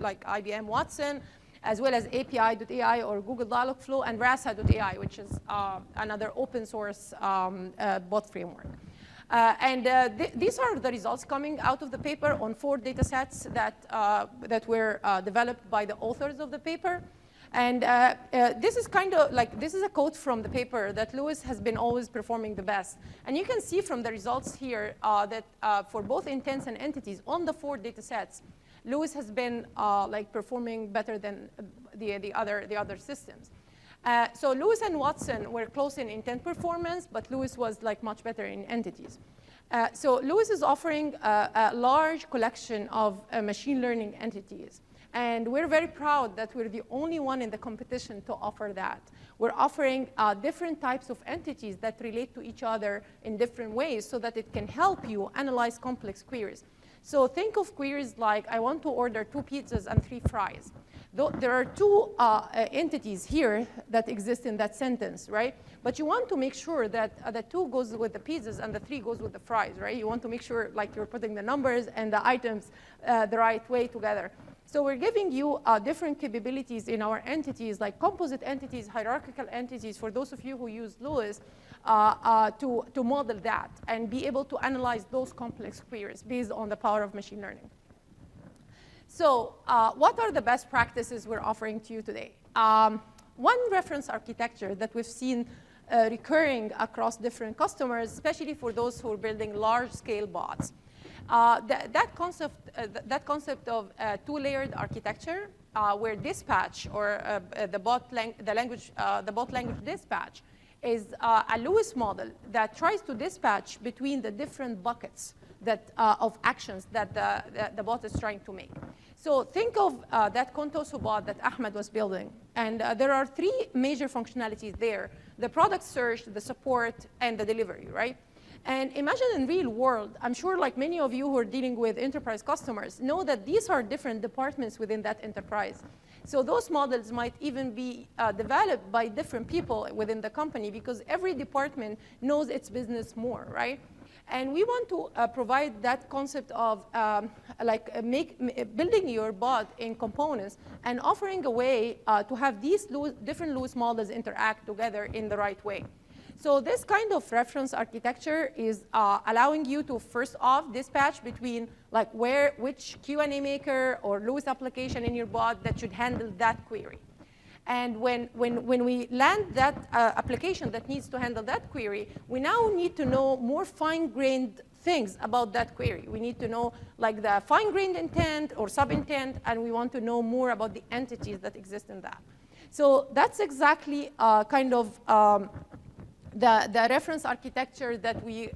like IBM Watson, as well as API.ai or Google Dialogflow, and Rasa.ai, which is another open source bot framework. These are the results coming out of the paper on 4 data sets that were developed by the authors of the paper. And this is kind of like, this is a quote from the paper that Lewis has been always performing the best. And you can see from the results here that for both intents and entities on the 4 data sets, Lewis has been like performing better than the other systems. So Lewis and Watson were close in intent performance, but Lewis was like much better in entities. So Lewis is offering a large collection of machine learning entities. And we're very proud that we're the only one in the competition to offer that. We're offering different types of entities that relate to each other in different ways so that it can help you analyze complex queries. So think of queries like, I want to order 2 pizzas and 3 fries. There are 2 entities here that exist in that sentence, right? But you want to make sure that the 2 goes with the pizzas and the 3 goes with the fries, right? You want to make sure like you're putting the numbers and the items the right way together. So we're giving you different capabilities in our entities, like composite entities, hierarchical entities, for those of you who use Duis, to model that and be able to analyze those complex queries based on the power of machine learning. So what are the best practices we're offering to you today? One reference architecture that we've seen recurring across different customers, especially for those who are building large-scale bots. That concept of two-layered architecture, where dispatch or the bot language dispatch is a Lewis model that tries to dispatch between the different buckets of actions that the bot is trying to make. So think of that contoso bot that Ahmed was building. And there are three major functionalities there: the product search, the support, and the delivery, right? And imagine in real world, I'm sure like many of you who are dealing with enterprise customers know that these are different departments within that enterprise. So those models might even be developed by different people within the company, because every department knows its business more, right? And we want to provide that concept of building your bot in components and offering a way to have these different Lewis models interact together in the right way. So this kind of reference architecture is allowing you to first off dispatch between which Q&A maker or Lewis application in your bot that should handle that query. And when we land that application that needs to handle that query, we now need to know more fine-grained things about that query. We need to know like the fine-grained intent or sub-intent, and we want to know more about the entities that exist in that. So that's exactly kind of the reference architecture that we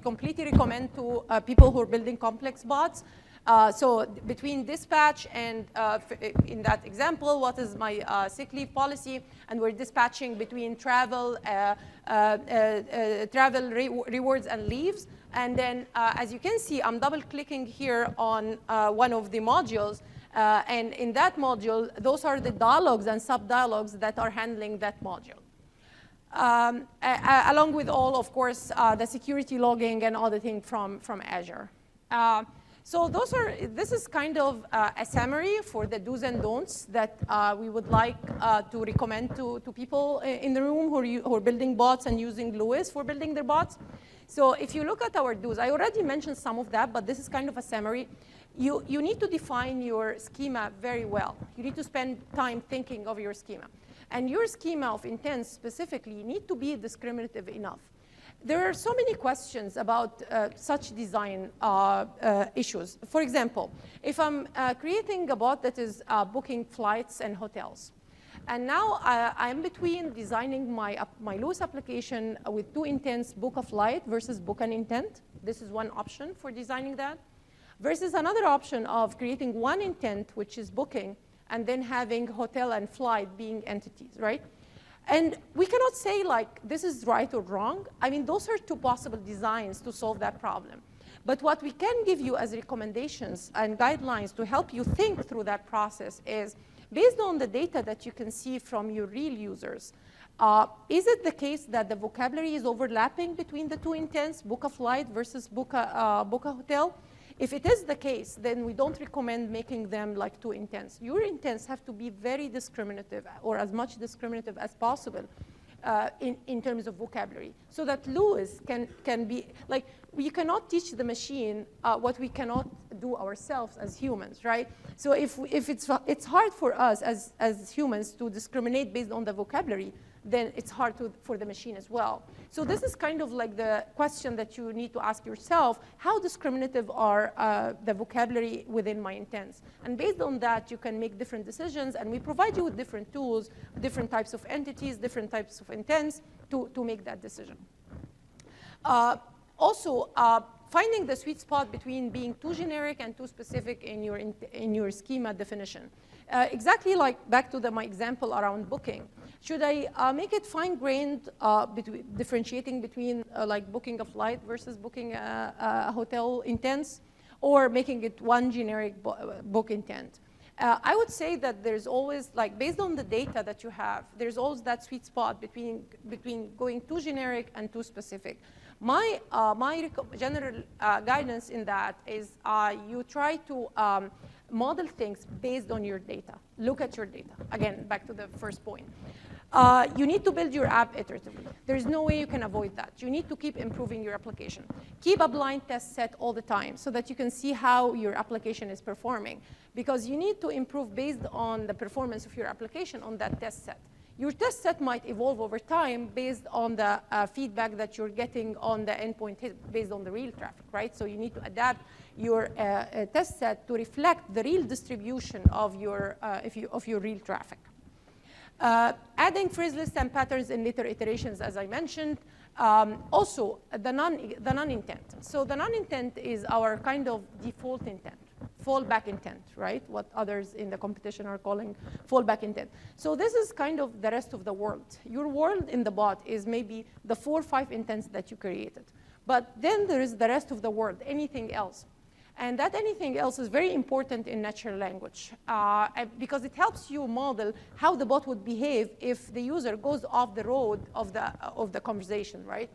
completely recommend to people who are building complex bots. So between dispatch and, in that example, what is my sick leave policy? And we're dispatching between travel, rewards, and leaves. And then, as you can see, I'm double-clicking here on one of the modules. And in that module, those are the dialogues and sub-dialogues that are handling that module. Along with all, of course, the security logging and auditing from Azure. So this is kind of a summary for the do's and don'ts that we would like to recommend to people in the room who are building bots and using Duis for building their bots. So if you look at our do's, I already mentioned some of that, but this is kind of a summary. You need to define your schema very well. You need to spend time thinking of your schema. And your schema of intent specifically need to be discriminative enough. There are so many questions about such design issues. For example, if I'm creating a bot that is booking flights and hotels, and now I'm between designing my Lewis application with two intents, book a flight versus book an intent. This is one option for designing that. Versus another option of creating one intent, which is booking, and then having hotel and flight being entities, right? And we cannot say like this is right or wrong. I mean, those are two possible designs to solve that problem. But what we can give you as recommendations and guidelines to help you think through that process is, based on the data that you can see from your real users, is it the case that the vocabulary is overlapping between the two intents, book a flight versus book a hotel? If it is the case, then we don't recommend making them like two intents. Your intents have to be very discriminative, or as much discriminative as possible in terms of vocabulary, so that Lewis can be, like, we cannot teach the machine what we cannot do ourselves as humans, right? So if it's hard for us as humans to discriminate based on the vocabulary, then it's hard for the machine as well. So this is kind of like the question that you need to ask yourself: how discriminative are the vocabulary within my intents? And based on that, you can make different decisions, and we provide you with different tools, different types of entities, different types of intents to make that decision. Also, finding the sweet spot between being too generic and too specific in your schema definition. Exactly like back to my example around booking. Should I make it fine-grained, differentiating between like booking a flight versus booking a hotel intents, or making it one generic book intent? I would say that there's always, like, based on the data that you have, there's always that sweet spot between going too generic and too specific. My general guidance in that is you try to model things based on your data. Look at your data. Again, back to the first point. You need to build your app iteratively. There's no way you can avoid that. You need to keep improving your application. Keep a blind test set all the time so that you can see how your application is performing, because you need to improve based on the performance of your application on that test set. Your test set might evolve over time based on the feedback that you're getting on the endpoint based on the real traffic, right? So you need to adapt your test set to reflect the real distribution of your real traffic. Adding phrase lists and patterns in later iterations, as I mentioned. Also, the non-intent. So the non-intent is our kind of default intent, fallback intent, right? What others in the competition are calling fallback intent. So this is kind of the rest of the world. Your world in the bot is maybe the 4 or 5 intents that you created. But then there is the rest of the world, anything else. And that anything else is very important in natural language because it helps you model how the bot would behave if the user goes off the road of the conversation, right?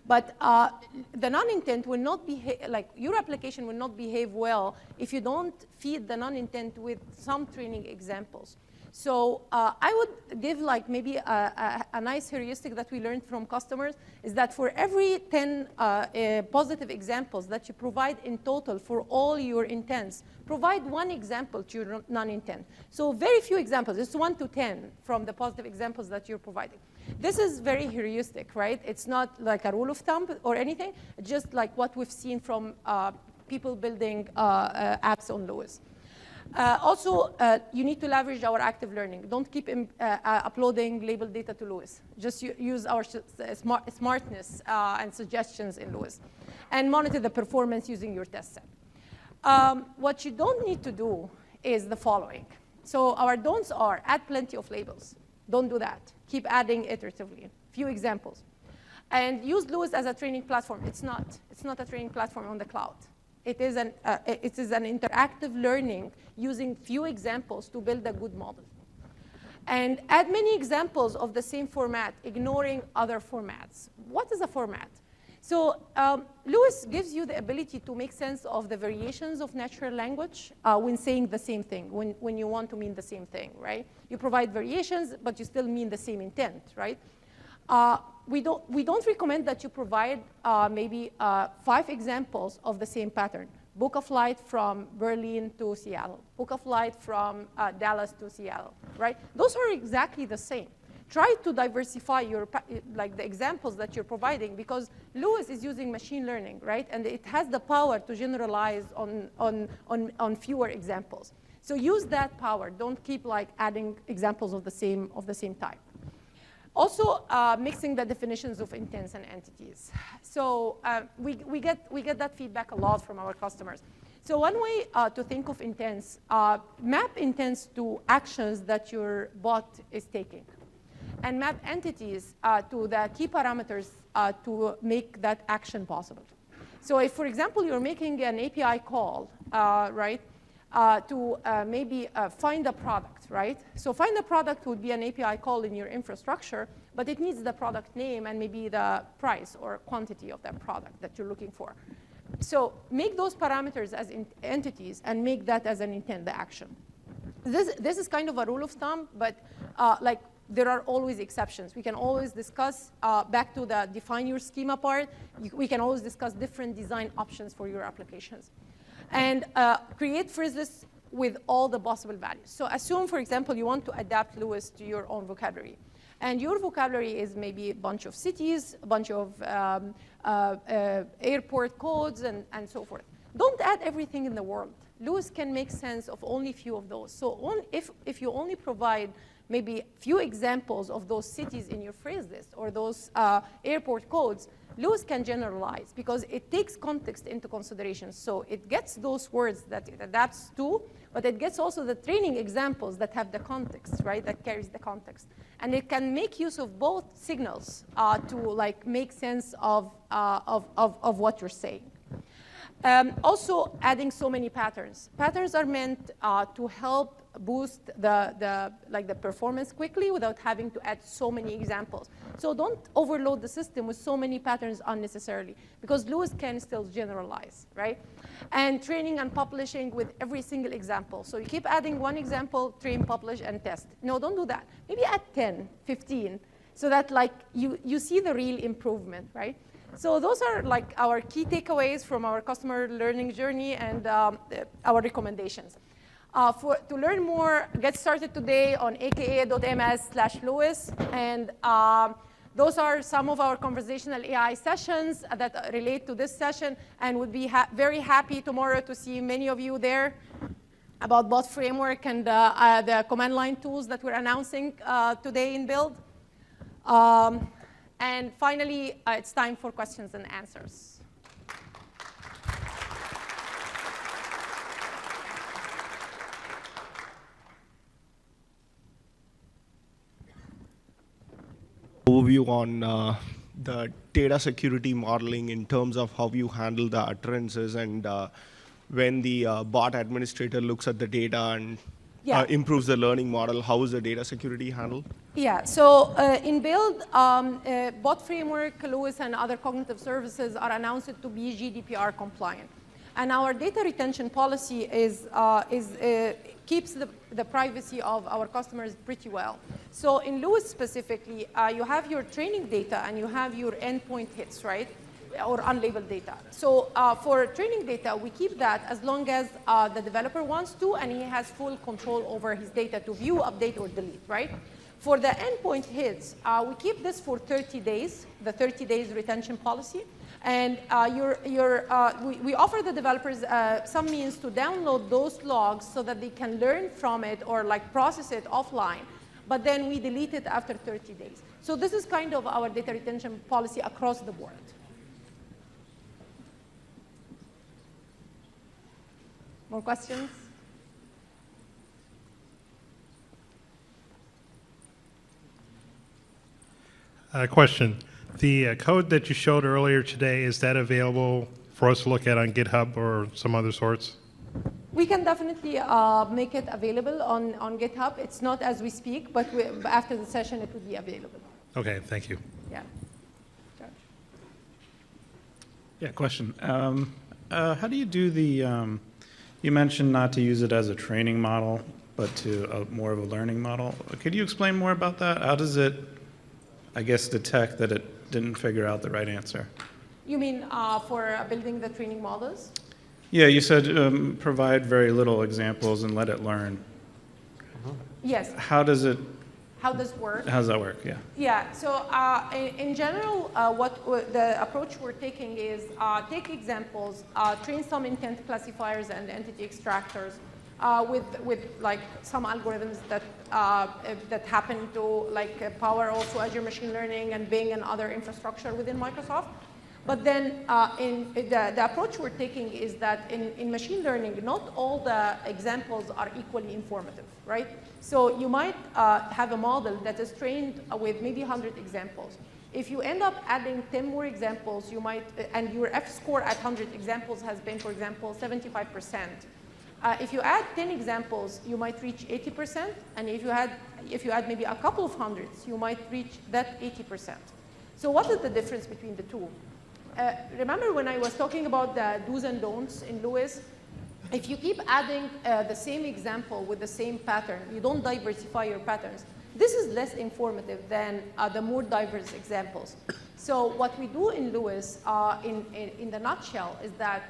But the non-intent will not behave, like your application will not behave well if you don't feed the non-intent with some training examples. So I would give like maybe a nice heuristic that we learned from customers is that for every 10 positive examples that you provide in total for all your intents, provide 1 example to your non-intent. So very few examples, it's 1 to 10 from the positive examples that you're providing. This is very heuristic, right? It's not like a rule of thumb or anything, just like what we've seen from people building apps on Duis. Also, you need to leverage our active learning. Don't keep uploading labeled data to Duis. Just use our smartness and suggestions in Duis. And monitor the performance using your test set. What you don't need to do is the following. So our don'ts are add plenty of labels. Don't do that. Keep adding iteratively. Few examples. And use Duis as a training platform. It's not. It's not a training platform on the cloud. It is an interactive learning using few examples to build a good model. And add many examples of the same format, ignoring other formats. What is a format? So Duis gives you the ability to make sense of the variations of natural language when saying the same thing, when you want to mean the same thing, right? You provide variations, but you still mean the same intent, right? We don't recommend that you provide maybe 5 examples of the same pattern. Book a flight from Berlin to Seattle. Book a flight from Dallas to Seattle, right? Those are exactly the same. Try to diversify the examples that you're providing because Duis is using machine learning, right? And it has the power to generalize on fewer examples. So use that power. Don't keep like adding examples of the same type. Also, mixing the definitions of intents and entities. So we get that feedback a lot from our customers. So one way to think of intents, map intents to actions that your bot is taking, and map entities to the key parameters to make that action possible. So if, for example, you're making an API call, right, to maybe find a product, right? So find a product would be an API call in your infrastructure, but it needs the product name and maybe the price or quantity of that product that you're looking for. So make those parameters as entities and make that as an intent, the action. This is kind of a rule of thumb, but like there are always exceptions. We can always discuss, back to the define your schema part, we can always discuss different design options for your applications. And create phrase lists with all the possible values. So assume, for example, you want to adapt Duis to your own vocabulary. And your vocabulary is maybe a bunch of cities, a bunch of airport codes, and so forth. Don't add everything in the world. Duis can make sense of only few of those. So if you only provide maybe few examples of those cities in your phrase list or those airport codes, Duis can generalize because it takes context into consideration. So it gets those words that it adapts to, but it gets also the training examples that have the context, right, that carries the context. And it can make use of both signals to like make sense of what you're saying. Also, adding so many patterns. Patterns are meant to help boost the performance quickly without having to add so many examples. So don't overload the system with so many patterns unnecessarily, because Lewis can still generalize, right? And training and publishing with every single example. So you keep adding one example, train, publish, and test. No, don't do that. Maybe add 10, 15, so that you see the real improvement, right? So those are our key takeaways from our customer learning journey and our recommendations. To learn more, get started today on aka.ms/Lewis. And those are some of our conversational AI sessions that relate to this session, and would be very happy tomorrow to see many of you there about Bot Framework and the command line tools that we're announcing today in Build. And finally, it's time for questions and answers. Overview on the data security modeling in terms of how you handle the utterances and when the bot administrator looks at the data and improves the learning model, how is the data security handled? Yeah, so in Build, Bot Framework, Lewis, and other cognitive services are announced to be GDPR compliant. And our data retention policy keeps the privacy of our customers pretty well. So in Lewis specifically, you have your training data and you have your endpoint hits, right? Or unlabeled data. So for training data, we keep that as long as the developer wants to, and he has full control over his data to view, update, or delete, right? For the endpoint hits, we keep this for 30 days, the 30 days retention policy. And we offer the developers some means to download those logs so that they can learn from it or process it offline. But then we delete it after 30 days. So this is kind of our data retention policy across the board. More questions? Question. The code that you showed earlier today, is that available for us to look at on GitHub or some other sorts? We can definitely make it available on GitHub. It's not as we speak, but after the session, it will be available. OK, thank you. Yeah. George? Yeah, question. How do you do the, you mentioned not to use it as a training model, but to more of a learning model. Could you explain more about that? How does it, I guess, detect that it didn't figure out the right answer? You mean for building the training models? Yeah, you said provide very little examples and let it learn. Yes. How does it? How does it work? How does that work? Yeah. Yeah. So in general, the approach we're taking is take examples, train some intent classifiers and entity extractors with some algorithms that happen to power also Azure machine learning and Bing and other infrastructure within Microsoft. But then the approach we're taking is that in machine learning, not all the examples are equally informative, right? So you might have a model that is trained with maybe 100 examples. If you end up adding 10 more examples, you might, and your F-score at 100 examples has been, for example, 75%. If you add 10 examples, you might reach 80%. And if you add maybe a couple of hundreds, you might reach that 80%. So what is the difference between the two? Remember when I was talking about the do's and don'ts in Lewis? If you keep adding the same example with the same pattern, you don't diversify your patterns. This is less informative than the more diverse examples. So what we do in Lewis, in the nutshell, is that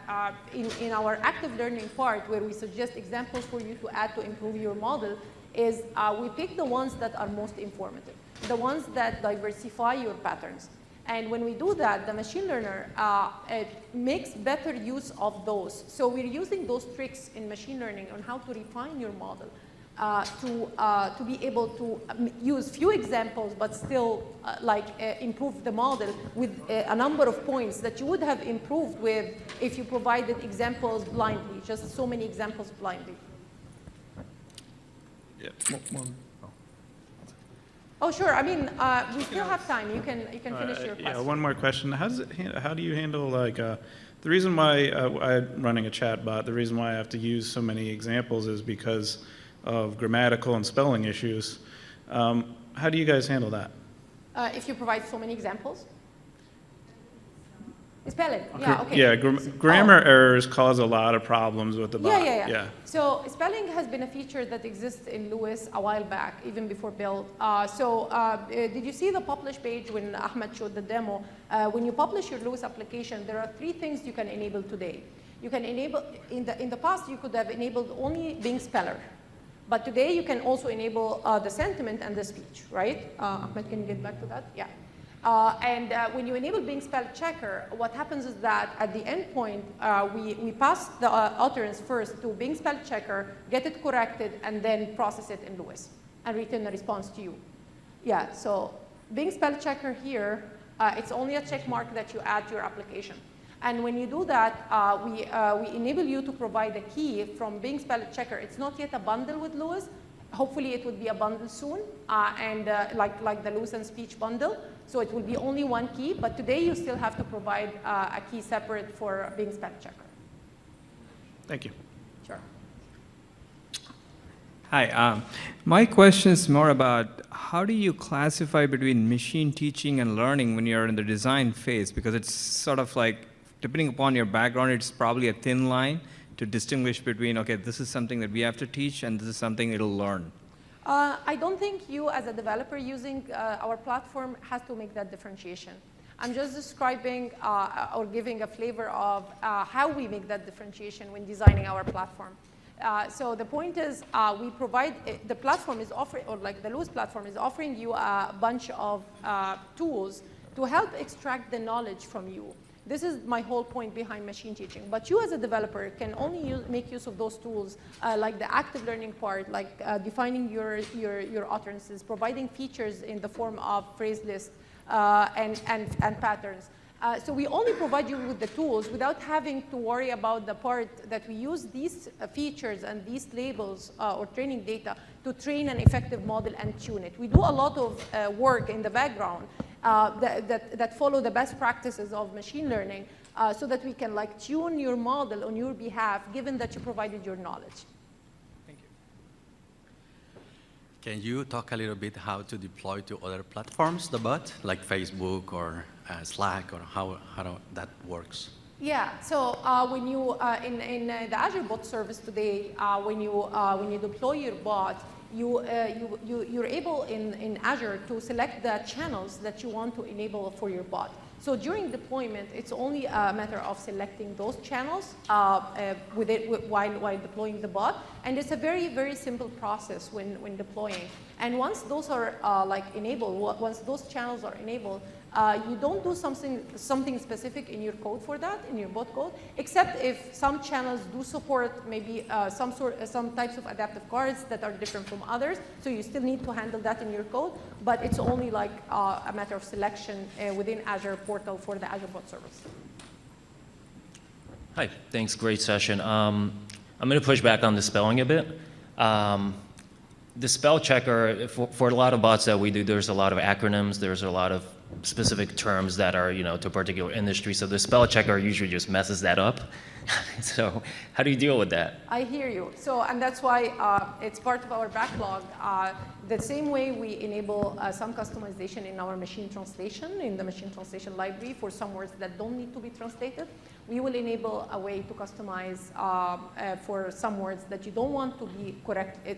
in our active learning part, where we suggest examples for you to add to improve your model, is we pick the ones that are most informative, the ones that diversify your patterns. And when we do that, the machine learner makes better use of those. So we're using those tricks in machine learning on how to refine your model to be able to use few examples, but still improve the model with a number of points that you would have improved with if you provided examples blindly, just so many examples blindly. Yeah. Oh, sure. I mean, we still have time. You can finish your question. Yeah, one more question. How do you handle The reason why I'm running a chat bot, the reason why I have to use so many examples is because of grammatical and spelling issues. How do you guys handle that? If you provide so many examples? Spelling, Grammar errors cause a lot of problems with the bot. Yeah. So spelling has been a feature that exists in Duis a while back, even before build. Did you see the publish page when Ahmed showed the demo? When you publish your Duis application, there are 3 things you can enable today. You can enable, in the past, you could have enabled only Bing Speller. But today, you can also enable the sentiment and the speech, right? Ahmed, can you get back to that? Yeah. When you enable Bing Spell Checker, what happens is that at the endpoint, we pass the utterance first to Bing Spell Checker, get it corrected, and then process it in Duis and return a response to you. Yeah, so Bing Spell Checker here, it's only a check mark that you add to your application. And when you do that, we enable you to provide a key from Bing Spell Checker. It's not yet a bundle with Duis. Hopefully, it would be a bundle soon, like the Duis and speech bundle. So it will be only one key, but today you still have to provide a key separate for Bing Spell Checker. Thank you. Sure. Hi, my question is more about how do you classify between machine teaching and learning when you're in the design phase? Because it's sort of like, depending upon your background, it's probably a thin line to distinguish between, okay, this is something that we have to teach and this is something it'll learn. I don't think you as a developer using our platform has to make that differentiation. I'm just describing or giving a flavor of how we make that differentiation when designing our platform. So the point is we provide, the platform is offering, or like the Duis platform is offering you a bunch of tools to help extract the knowledge from you. This is my whole point behind machine teaching. But you as a developer can only make use of those tools like the active learning part, like defining your utterances, providing features in the form of phrase lists and patterns. So we only provide you with the tools without having to worry about the part that we use these features and these labels or training data to train an effective model and tune it. We do a lot of work in the background that follow the best practices of machine learning so that we can like tune your model on your behalf, given that you provided your knowledge. Thank you. Can you talk a little bit how to deploy to other platforms, the bot, like Facebook or Slack, or how that works? Yeah, so when you, in the Azure bot service today, when you deploy your bot, you're able in Azure to select the channels that you want to enable for your bot. So during deployment, it's only a matter of selecting those channels while deploying the bot. And it's a very, very simple process when deploying. And once those are enabled, once those channels are enabled, you don't do something specific in your code for that, in your bot code, except if some channels do support maybe some types of adaptive cards that are different from others. So you still need to handle that in your code, but it's only like a matter of selection within Azure portal for the Azure bot service. Hi, thanks, great session. I'm going to push back on the spelling a bit. The spell checker, for a lot of bots that we do, there's a lot of acronyms, there's a lot of specific terms that are, to a particular industry. So the spell checker usually just messes that up. So how do you deal with that? I hear you. So, and that's why it's part of our backlog. The same way we enable some customization in our machine translation, in the machine translation library for some words that don't need to be translated, we will enable a way to customize for some words that you don't want to be corrected,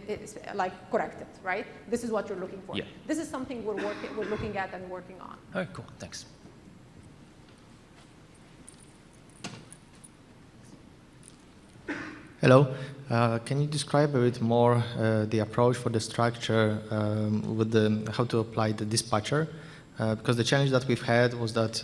right? This is what you're looking for. Yeah. This is something we're looking at and working on. All right, cool, thanks. Hello. Can you describe a bit more the approach for the structure with how to apply the dispatcher? Because the challenge that we've had was that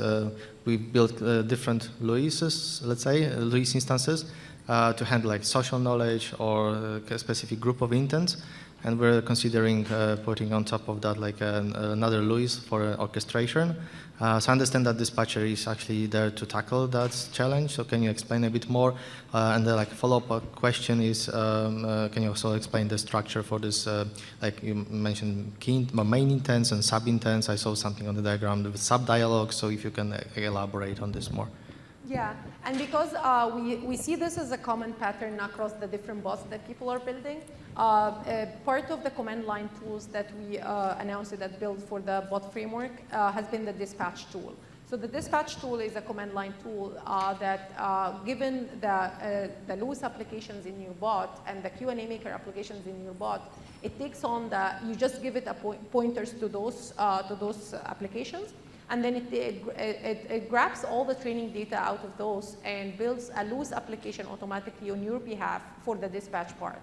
we built different Luises, let's say, Luis instances to handle like social knowledge or a specific group of intents. And we're considering putting on top of that like another Luis for orchestration. So I understand that dispatcher is actually there to tackle that challenge. So can you explain a bit more? And the follow-up question is, can you also explain the structure for this? Like you mentioned, main intents and sub-intents. I saw something on the diagram with sub-dialogue. So if you can elaborate on this more. Yeah, and because we see this as a common pattern across the different bots that people are building, part of the command line tools that we announced that built for the bot framework has been the dispatch tool. So the dispatch tool is a command line tool that, given the Lewis applications in your bot and the Q&A maker applications in your bot, it takes on you just give it pointers to those applications, and then it grabs all the training data out of those and builds a Lewis application automatically on your behalf for the dispatch part.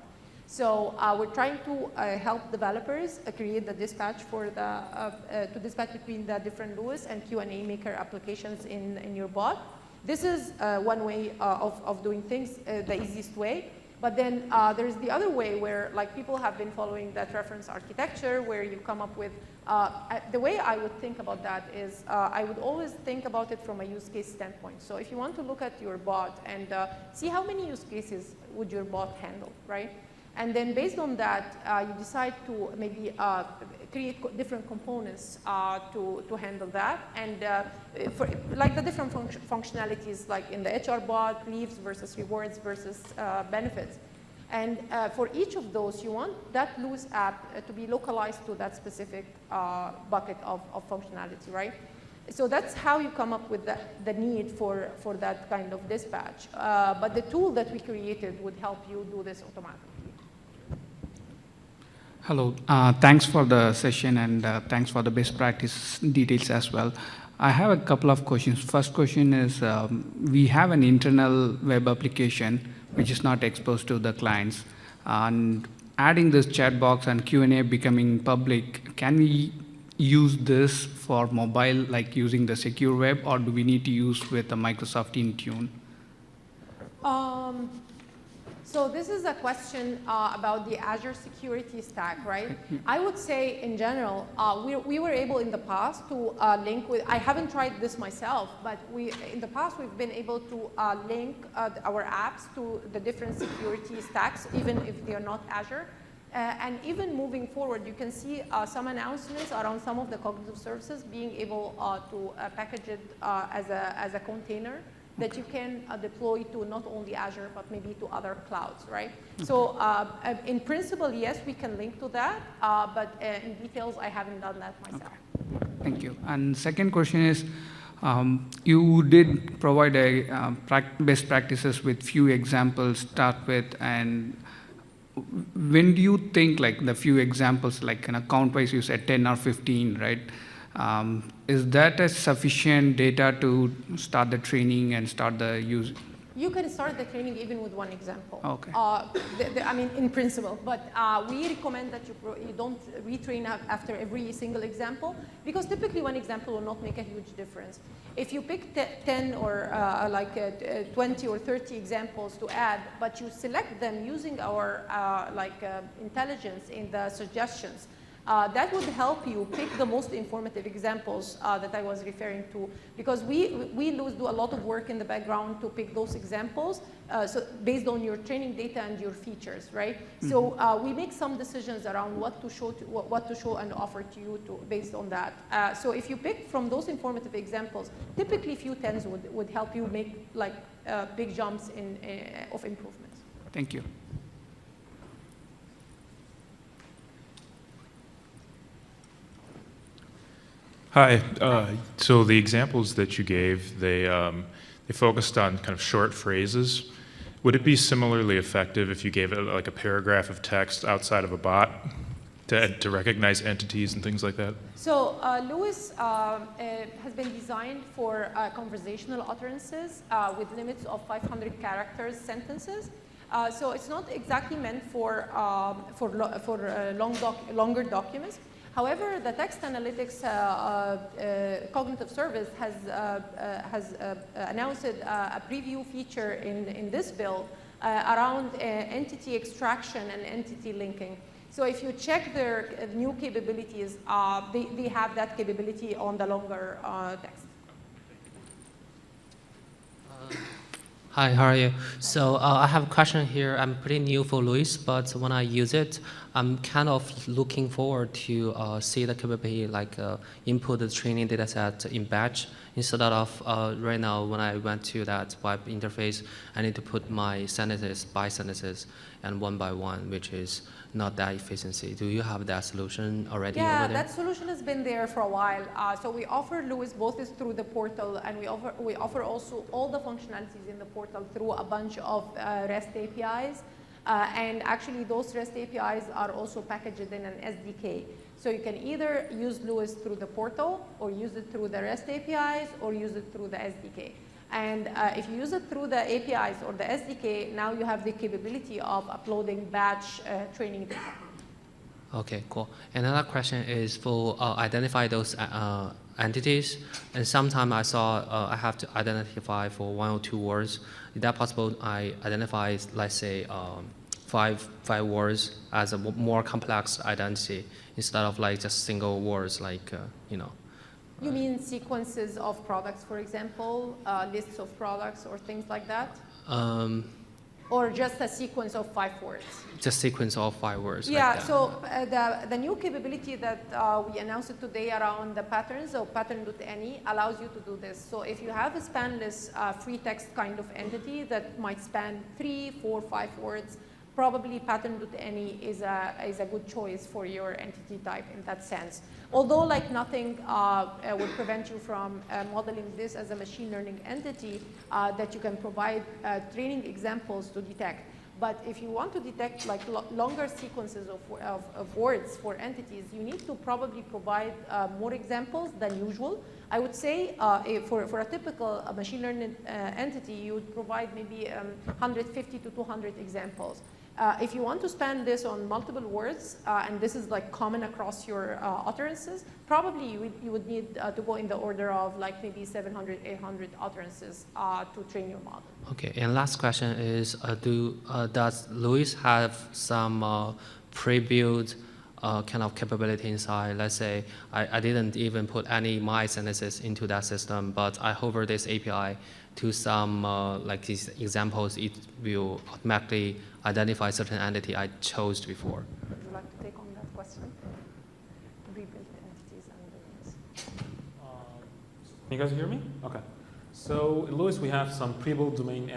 So we're trying to help developers create the dispatch for to dispatch between the different Lewis and Q&A maker applications in your bot. This is one way of doing things, the easiest way. But then there's the other way where people have been following that reference architecture where you come up with, the way I would think about that is I would always think about it from a use case standpoint. So if you want to look at your bot and see how many use cases would your bot handle, right? And then based on that, you decide to maybe create different components to handle that. And for the different functionalities, like in the HR bot, leaves versus rewards versus benefits. And for each of those, you want that Lewis app to be localized to that specific bucket of functionality, right? So that's how you come up with the need for that kind of dispatch. But the tool that we created would help you do this automatically. Hello, thanks for the session and thanks for the best practice details as well. I have a couple of questions. First question is, we have an internal web application which is not exposed to the clients. And adding this chat box and Q&A becoming public, can we use this for mobile, like using the secure web, or do we need to use with the Microsoft Intune? So this is a question about the Azure security stack, right? I would say in general, we were able in the past to link with, I haven't tried this myself, but in the past we've been able to link our apps to the different security stacks, even if they're not Azure. And even moving forward, you can see some announcements around some of the cognitive services being able to package it as a container that you can deploy to not only Azure, but maybe to other clouds, right? So in principle, yes, we can link to that, but in details, I haven't done that myself. Okay. Thank you. And second question is, you did provide a best practices with few examples start with, and when do you think the few examples, like count-wise you said 10 or 15, right? Is that a sufficient data to start the training and start the use? You can start the training even with one example. Okay. I mean, in principle, but we recommend that you don't retrain after every single example, because typically one example will not make a huge difference. If you pick 10 or 20 or 30 examples to add, but you select them using our intelligence in the suggestions, that would help you pick the most informative examples that I was referring to, because we do a lot of work in the background to pick those examples so based on your training data and your features, right? Mm-hmm. So we make some decisions around what to show and offer to you based on that. So if you pick from those informative examples, typically few tens would help you make big jumps of improvements. Thank you. Hi. So the examples that you gave, they focused on kind of short phrases. Would it be similarly effective if you gave it like a paragraph of text outside of a bot to recognize entities and things like that? So Lewis has been designed for conversational utterances with limits of 500 characters sentences. So it's not exactly meant for longer documents. However, the text analytics cognitive service has announced a preview feature in this build around entity extraction and entity linking. So if you check their new capabilities, they have that capability on the longer text. Hi, how are you? So I have a question here. I'm pretty new for Lewis, but when I use it, I'm kind of looking forward to see the capability, like input the training data set in batch instead of right now when I went to that web interface, I need to put my sentences by sentences and one by one, which is not that efficiency. Do you have that solution already over there? Yeah, that solution has been there for a while. So we offer Luis both is through the portal, and we offer also all the functionalities in the portal through a bunch of REST APIs. And actually, those REST APIs are also packaged in an SDK. So you can either use Luis through the portal, or use it through the REST APIs, or use it through the SDK. And if you use it through the APIs or the SDK, now you have the capability of uploading batch training data. Okay, cool. Another question is for identify those entities. And sometimes I saw I have to identify for 1 or 2 words. Is that possible? I identify, let's say, five words as a more complex identity instead of like just single words, like you know. You mean sequences of products, for example, lists of products or things like that? Or just a sequence of 5 words? Just sequence of 5 words. Yeah, like that. so the new capability that we announced today around the patterns, so pattern.any, allows you to do this. So if you have a spanless free text kind of entity that might span 3, 4, 5 words, probably pattern.any is a good choice for your entity type in that sense. Although like nothing would prevent you from modeling this as a machine learning entity that you can provide training examples to detect. But if you want to detect like longer sequences of words for entities, you need to probably provide more examples than usual. I would say for a typical machine learning entity, you would provide maybe 150 to 200 examples. If you want to span this on multiple words, and this is like common across your utterances, probably you would need to go in the order of like maybe 700, 800 utterances to train your model. Okay, and last question is, does Luis have some pre-built kind of capability inside? Let's say I didn't even put any my sentences into that system, but I hover this API to some like these examples, it will automatically identify certain entity I chose before. Would you like to take on that question? Rebuild entities and domains. Can you guys hear me? Okay. So in Luis, we have some pre-built domain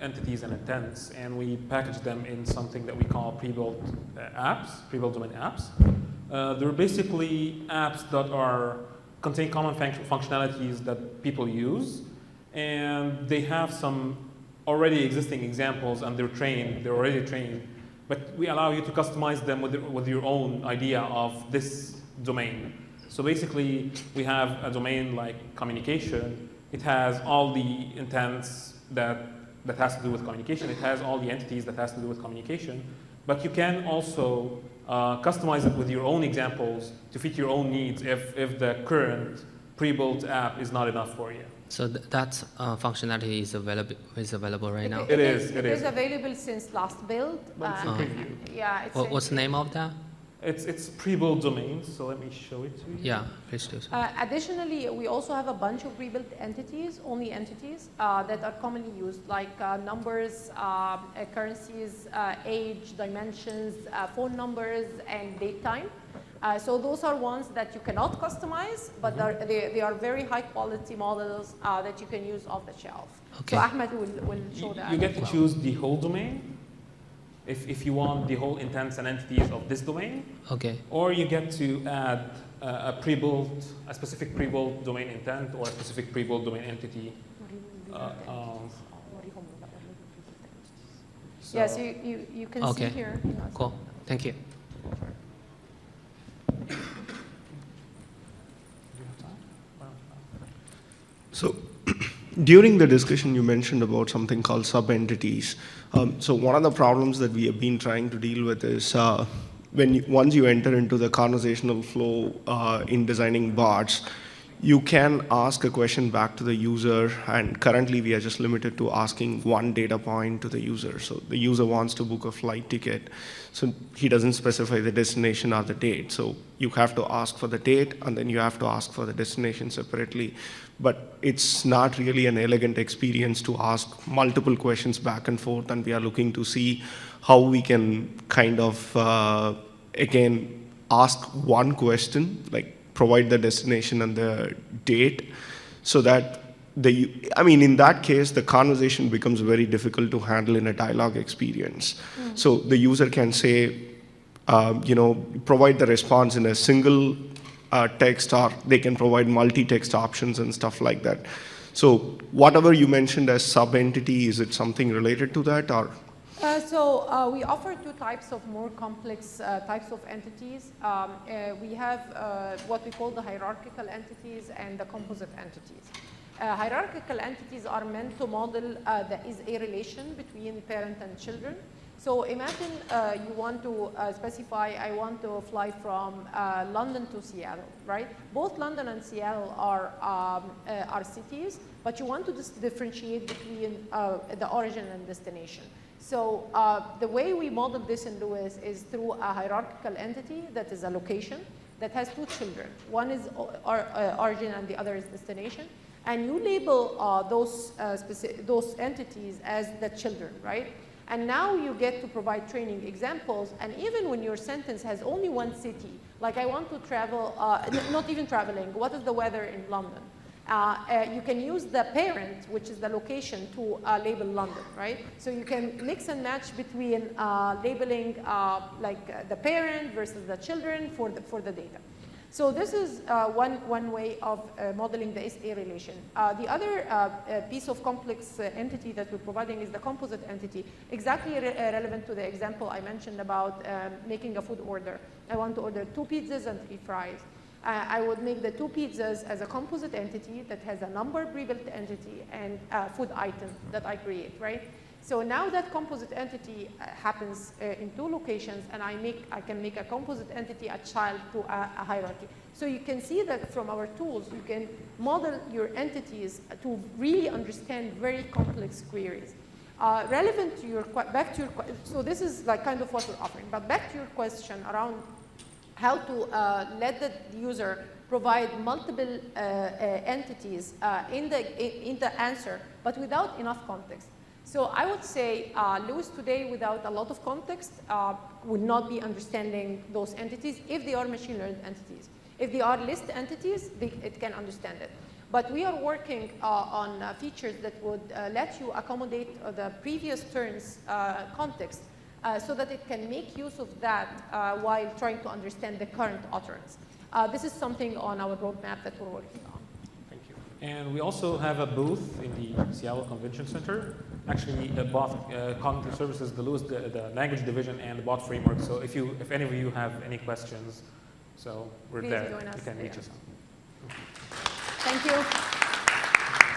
entities and intents, and we package them in something that we call pre-built apps, pre-built domain apps. They're basically apps that contain common functionalities that people use, and they have some already existing examples, and they're already trained, but we allow you to customize them with your own idea of this domain. So basically, we have a domain like communication. It has all the intents that has to do with communication. It has all the entities that has to do with communication, but you can also customize it with your own examples to fit your own needs if the current pre-built app is not enough for you. So that functionality is available right now? It is available since last build. But it's in preview. Yeah. What's the name of that? It's pre-built domains, so let me show it to you. Yeah, please do so. Additionally, we also have a bunch of pre-built entities, only entities, that are commonly used, like numbers, currencies, age, dimensions, phone numbers, and date time. So those are ones that you cannot customize, but they are very high quality models that you can use off the shelf. Okay. So Ahmed will show that. You get to choose the whole domain, if you want the whole intents and entities of this domain. Okay. Or you get to add a specific pre-built domain intent or a specific pre-built domain entity. Yes, you can see here. Cool. Thank you. So during the discussion, you mentioned about something called sub-entities. So one of the problems that we have been trying to deal with is once you enter into the conversational flow in designing bots, you can ask a question back to the user, and currently we are just limited to asking one data point to the user. So the user wants to book a flight ticket, so he doesn't specify the destination or the date. So you have to ask for the date, and then you have to ask for the destination separately. But it's not really an elegant experience to ask multiple questions back and forth, and we are looking to see how we can kind of, again, ask one question, like provide the destination and the date, so that in that case, the conversation becomes very difficult to handle in a dialogue experience. So the user can say, provide the response in a single text, or they can provide multi-text options and stuff like that. So whatever you mentioned as sub-entity, is it something related to that, or? We offer two types of more complex types of entities. We have what we call the hierarchical entities and the composite entities. Hierarchical entities are meant to model the is-a relation between parent and children. So imagine you want to specify, I want to fly from London to Seattle, right? Both London and Seattle are cities, but you want to differentiate between the origin and destination. So the way we model this in Duis is through a hierarchical entity that is a location that has two children. One is origin and the other is destination. And you label those entities as the children, right? And now you get to provide training examples. And even when your sentence has only one city, like I want to travel, not even traveling, what is the weather in London? You can use the parent, which is the location, to label London, right? So you can mix and match between labeling the parent versus the children for the data. So this is one way of modeling the SA relation. The other piece of complex entity that we're providing is the composite entity, exactly relevant to the example I mentioned about making a food order. I want to order 2 pizzas and 3 fries. I would make the 2 pizzas as a composite entity that has a number pre-built entity and a food item that I create, right? So now that composite entity happens in 2 locations, and I can make a composite entity a child to a hierarchy. So you can see that from our tools, you can model your entities to really understand very complex queries. Relevant to your, so this is like kind of what we're offering, but back to your question around how to let the user provide multiple entities in the answer, but without enough context. So I would say Lewis today, without a lot of context, would not be understanding those entities if they are machine learned entities. If they are list entities, it can understand it. But we are working on features that would let you accommodate the previous turn's context so that it can make use of that while trying to understand the current utterance. This is something on our roadmap that we're working on. Thank you. And we also have a booth in the Seattle Convention Center. Actually, the Bot Cognitive Services, the language division, and the Bot Framework. So if any of you have any questions, so we're Please there. join us You can reach there. us out. Thank you.